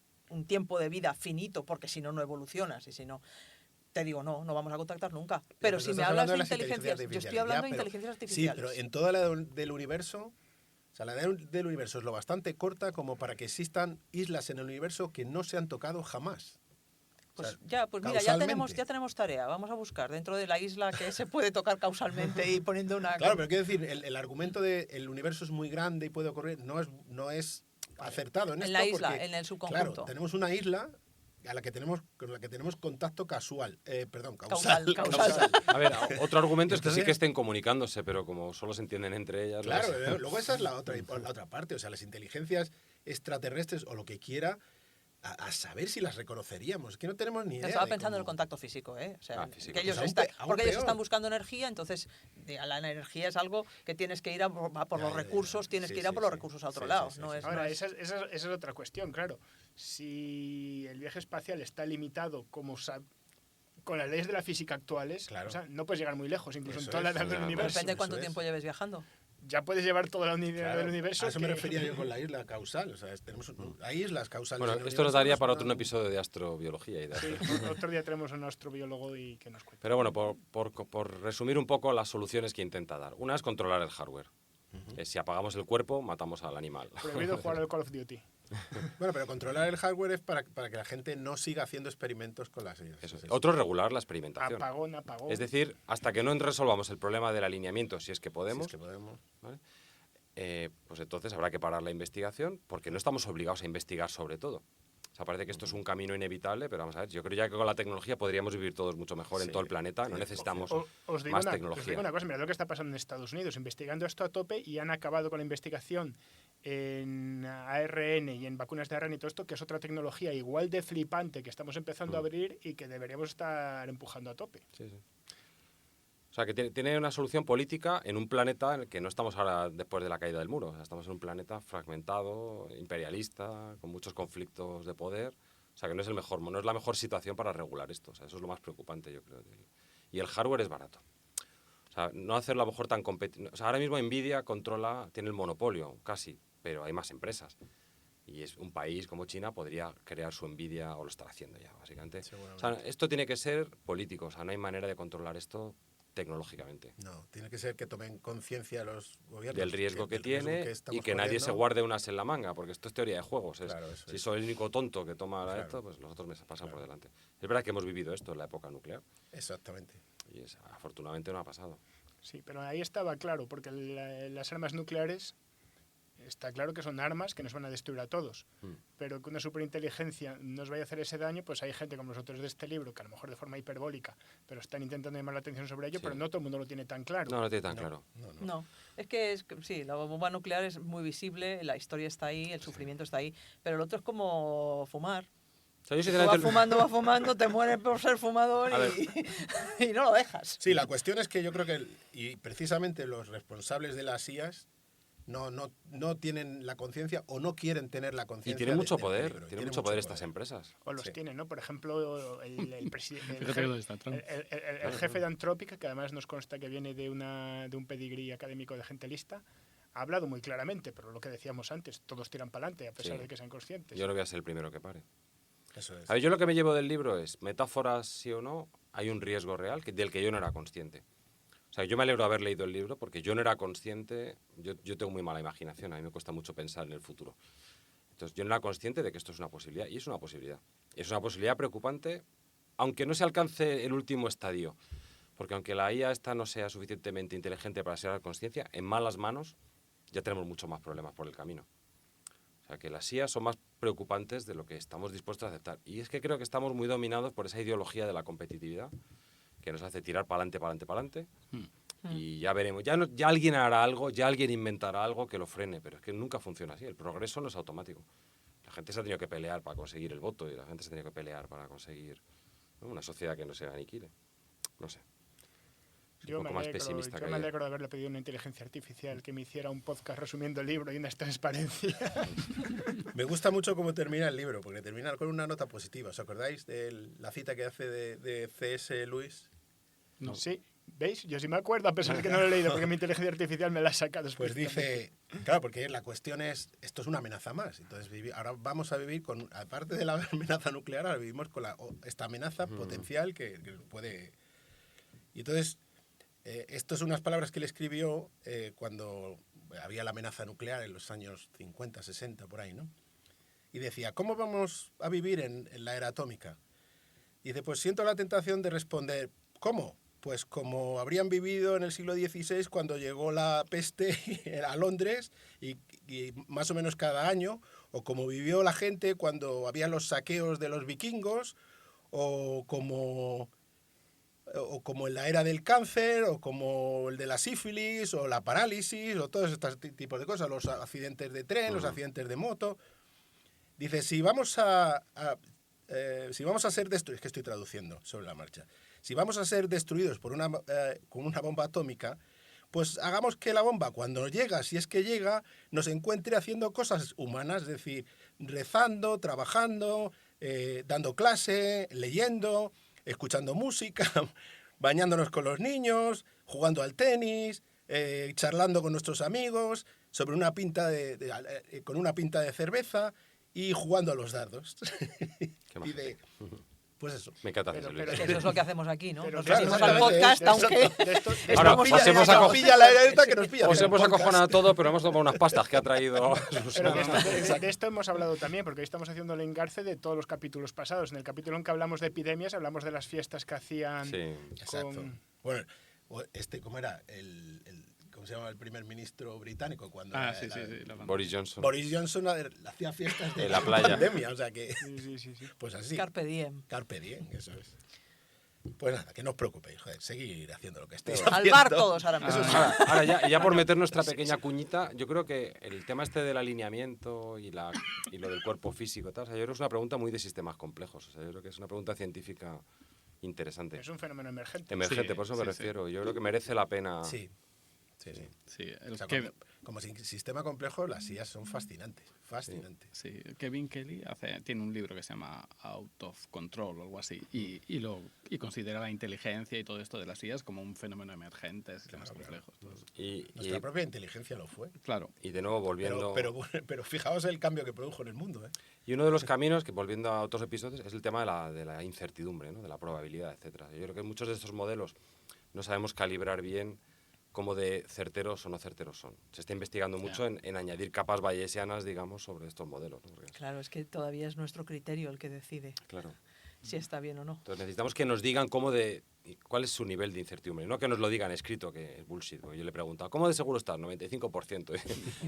tiempo de vida finito, porque si no, no evolucionas, y si no... Te digo, no vamos a contactar nunca. Pero si me hablas de inteligencias, yo estoy hablando de inteligencias artificiales. Sí, pero en toda la del universo... O sea, la edad del universo es lo bastante corta como para que existan islas en el universo que no se han tocado jamás. Pues mira, ya tenemos tarea. Vamos a buscar dentro de la isla que se puede tocar causalmente y poniendo una... Claro, pero quiero decir, el argumento de el universo es muy grande y puede ocurrir no es acertado en esto. En la isla, porque, en el subconjunto. Claro, tenemos una isla con la que tenemos contacto causal. A ver, otro argumento es que sí que estén comunicándose, pero como solo se entienden entre ellas... Claro, luego esa es la otra parte. O sea, las inteligencias extraterrestres o lo que quiera... A saber si las reconoceríamos. Es que no tenemos ni idea. Estaba pensando en el contacto físico, ¿eh? O sea, físico. Que ellos porque ellos están buscando energía, entonces la energía es algo que tienes que ir a por los recursos, tienes que ir a por los recursos a otro lado. Ahora, esa es otra cuestión, claro. Si el viaje espacial está limitado con las leyes de la física actuales, o sea, no puedes llegar muy lejos, incluso en toda la edad del universo. Depende de cuánto tiempo lleves viajando. Ya puedes llevar toda la unidad del universo. A eso me refería yo con la isla causal. O sea, hay islas causales. Bueno, esto nos daría para otro episodio de astrobiología. Sí, otro día tenemos un astrobiólogo y que nos cuente. Pero bueno, por resumir un poco las soluciones que intenta dar. Una es controlar el hardware. Si apagamos el cuerpo, matamos al animal. Prohibido jugar al Call of Duty. Bueno, pero controlar el hardware es para que la gente no siga haciendo experimentos con las ideas. Otro es regular la experimentación. Apagón. Es decir, hasta que no resolvamos el problema del alineamiento, si es que podemos, ¿vale? Pues entonces habrá que parar la investigación, porque no estamos obligados a investigar sobre todo. O sea, parece que esto es un camino inevitable, pero vamos a ver, yo creo ya que con la tecnología podríamos vivir todos mucho mejor en todo el planeta, no necesitamos más tecnología. Os digo una cosa, mirad lo que está pasando en Estados Unidos, investigando esto a tope, y han acabado con la investigación en ARN y en vacunas de ARN y todo esto, que es otra tecnología igual de flipante que estamos empezando a abrir y que deberíamos estar empujando a tope. Sí. O sea, que tiene una solución política en un planeta en el que no estamos ahora después de la caída del muro. O sea, estamos en un planeta fragmentado, imperialista, con muchos conflictos de poder. O sea, que no es la mejor situación para regular esto. O sea, eso es lo más preocupante, yo creo. Y el hardware es barato. O sea, no hacerlo a lo mejor tan competitivo. O sea, ahora mismo Nvidia tiene el monopolio, casi, pero hay más empresas. Y es un país como China podría crear su Nvidia, o lo está haciendo ya, básicamente. O sea, esto tiene que ser político. O sea, no hay manera de controlar esto tecnológicamente. No, tiene que ser que tomen conciencia los gobiernos del riesgo que tiene y que nadie se guarde unas en la manga, porque esto es teoría de juegos. Si soy el único tonto que toma esto, pues los otros me pasan por delante. Es verdad que hemos vivido esto en la época nuclear. Exactamente. Y afortunadamente no ha pasado. Sí, pero ahí estaba claro, porque las armas nucleares Está claro que son armas que nos van a destruir a todos, pero que una superinteligencia nos vaya a hacer ese daño, pues hay gente como los autores de este libro, que a lo mejor de forma hiperbólica, pero están intentando llamar la atención sobre ello, pero no todo el mundo lo tiene tan claro. No lo tiene tan claro. No, es que sí, la bomba nuclear es muy visible, la historia está ahí, el sufrimiento está ahí, pero el otro es como fumar. O sea, yo Tú vas fumando, te mueres por ser fumador y no lo dejas. Sí, la cuestión es que yo creo que, y precisamente los responsables de las IAs no tienen la conciencia o no quieren tener la conciencia. Y tienen mucho del poder, peligro, tienen mucho poder estas empresas. O los Sí. tienen, ¿no? Por ejemplo, el Fíjate jefe de Antrópica, que además nos consta que viene de un pedigrí académico de gente lista, ha hablado muy claramente, pero lo que decíamos antes, todos tiran para adelante, a pesar Sí. de que sean conscientes. Yo no voy a ser el primero que pare. Eso es. A ver, yo lo que me llevo del libro es, metáforas sí o no, hay un riesgo real del que yo no era consciente. O sea, yo me alegro de haber leído el libro porque yo no era consciente, yo tengo muy mala imaginación, a mí me cuesta mucho pensar en el futuro. Entonces, yo no era consciente de que esto es una posibilidad, y es una posibilidad. Y es una posibilidad preocupante, aunque no se alcance el último estadio. Porque aunque la IA esta no sea suficientemente inteligente para ser consciencia, en malas manos ya tenemos muchos más problemas por el camino. O sea, que las IA son más preocupantes de lo que estamos dispuestos a aceptar. Y es que creo que estamos muy dominados por esa ideología de la competitividad que nos hace tirar para adelante, para adelante, para adelante. Y ya veremos. Ya alguien hará algo, ya alguien inventará algo que lo frene, pero es que nunca funciona así. El progreso no es automático. La gente se ha tenido que pelear para conseguir el voto y la gente se ha tenido que pelear para conseguir, ¿no?, una sociedad que no se aniquile. No sé. Yo me alegro de haberle pedido a una inteligencia artificial que me hiciera un podcast resumiendo el libro y unas transparencias. Me gusta mucho cómo termina el libro, porque termina con una nota positiva. ¿Os acordáis de la cita que hace de C.S. Lewis? No. Sí, ¿veis? Yo sí me acuerdo, a pesar de que no lo he leído, porque mi inteligencia artificial me la saca después. Pues dice, claro, porque la cuestión es, esto es una amenaza más. Entonces, ahora vamos a vivir con, aparte de la amenaza nuclear, ahora vivimos con esta amenaza potencial que puede... Y entonces, esto son unas palabras que él escribió cuando había la amenaza nuclear en los años 50, 60, por ahí, ¿no? Y decía, ¿cómo vamos a vivir en la era atómica? Y dice, pues siento la tentación de responder, ¿cómo? Pues como habrían vivido en el siglo XVI cuando llegó la peste a Londres y más o menos cada año, o como vivió la gente cuando había los saqueos de los vikingos, o como en la era del cáncer, o como el de la sífilis, o la parálisis, o todos estos tipos de cosas, los accidentes de tren, los accidentes de moto. Dice, si vamos a ser destruidos, es que estoy traduciendo sobre la marcha, si vamos a ser destruidos con una bomba atómica, pues hagamos que la bomba, cuando llega, si es que llega, nos encuentre haciendo cosas humanas, es decir, rezando, trabajando, dando clase, leyendo, escuchando música, bañándonos con los niños, jugando al tenis, charlando con nuestros amigos, sobre con una pinta de cerveza y jugando a los dardos. Qué pues eso. Me encanta Pero Que eso es lo que hacemos aquí, ¿no? Pero Nos claro, venimos claro, al podcast, aunque... Ahora, Nos pilla la era esta que nos pilla. Os el hemos podcast. acojonado todo, pero hemos tomado unas pastas que ha traído Pero Susana. de esto hemos hablado también, porque hoy estamos haciendo el engarce de todos los capítulos pasados. En el capítulo en que hablamos de epidemias, hablamos de las fiestas que hacían Sí. Exacto. Bueno, ¿cómo era? ¿Cómo se llama el primer ministro británico? Cuando Sí, la banda. Boris Johnson. Boris Johnson hacía fiestas de En la playa. pandemia, o sea que... Sí. Pues así. Carpe diem. Carpe diem, eso es. Pues nada, que no os preocupéis, joder, seguir haciendo lo que estéis Al haciendo. bar todos ahora mismo. Ahora ya por meter nuestra pequeña cuñita, yo creo que el tema este del alineamiento y lo del cuerpo físico, tal, o sea, yo creo que es una pregunta muy de sistemas complejos. O sea, yo creo que es una pregunta científica interesante. Es un fenómeno emergente. Emergente, Sí, por eso me sí. refiero. Yo creo que merece la pena. Sí. Sí, O sea, como sistema complejo, las sillas son fascinantes. Fascinantes. Sí, Kevin Kelly tiene un libro que se llama Out of Control o algo así y considera la inteligencia y todo esto de las IAs como un fenómeno emergente, sistemas complejos. todo eso. Nuestra propia inteligencia lo fue. Claro. Y de nuevo volviendo... Pero fijaos el cambio que produjo en el mundo. Y uno de los caminos, que volviendo a otros episodios, es el tema de la incertidumbre, ¿no?, de la probabilidad, etcétera. Yo creo que muchos de estos modelos no sabemos calibrar bien cómo de certeros o no certeros son. Se está investigando mucho en añadir capas bayesianas, digamos, sobre estos modelos, ¿no? Claro, es que todavía es nuestro criterio el que decide Claro. si está bien o no. Entonces necesitamos que nos digan cómo de ¿cuál es su nivel de incertidumbre? No que nos lo digan escrito, que es bullshit. Yo le he preguntado, ¿cómo de seguro estás? 95%.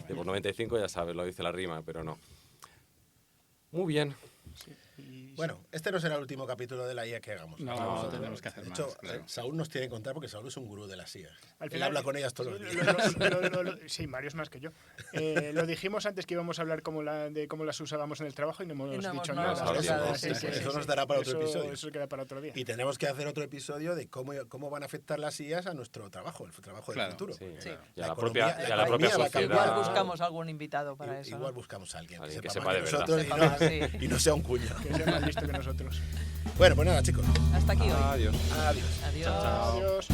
Pues 95 ya sabes, lo dice la rima, pero no. Muy bien. Bueno, este no será el último capítulo de la IA que hagamos. No, tenemos que hacer de más. hecho, Claro. Saúl nos tiene que contar porque Saúl es un gurú de las IAs. Al Él final, habla con ellas todos los días. Sí, Mario es más que yo. Lo dijimos antes que íbamos a hablar de cómo las usábamos en el trabajo y no hemos dicho nada. Eso nos dará para otro episodio. Eso queda para otro día. Y tenemos que hacer otro episodio de cómo van a afectar las IAs a nuestro trabajo, el trabajo del futuro. Sí. Sí. Y a la economía- propia la economía va a cambiar. Igual sociedad. buscamos algún invitado para eso. Igual ¿no? buscamos a alguien Alguien que que sepa sepa más de que verdad. nosotros Sí. y no sea un cuñado. Que sea más listo que nosotros. Bueno, pues nada, chicos. Hasta aquí hoy. Adiós. Adiós. Adiós. Adiós.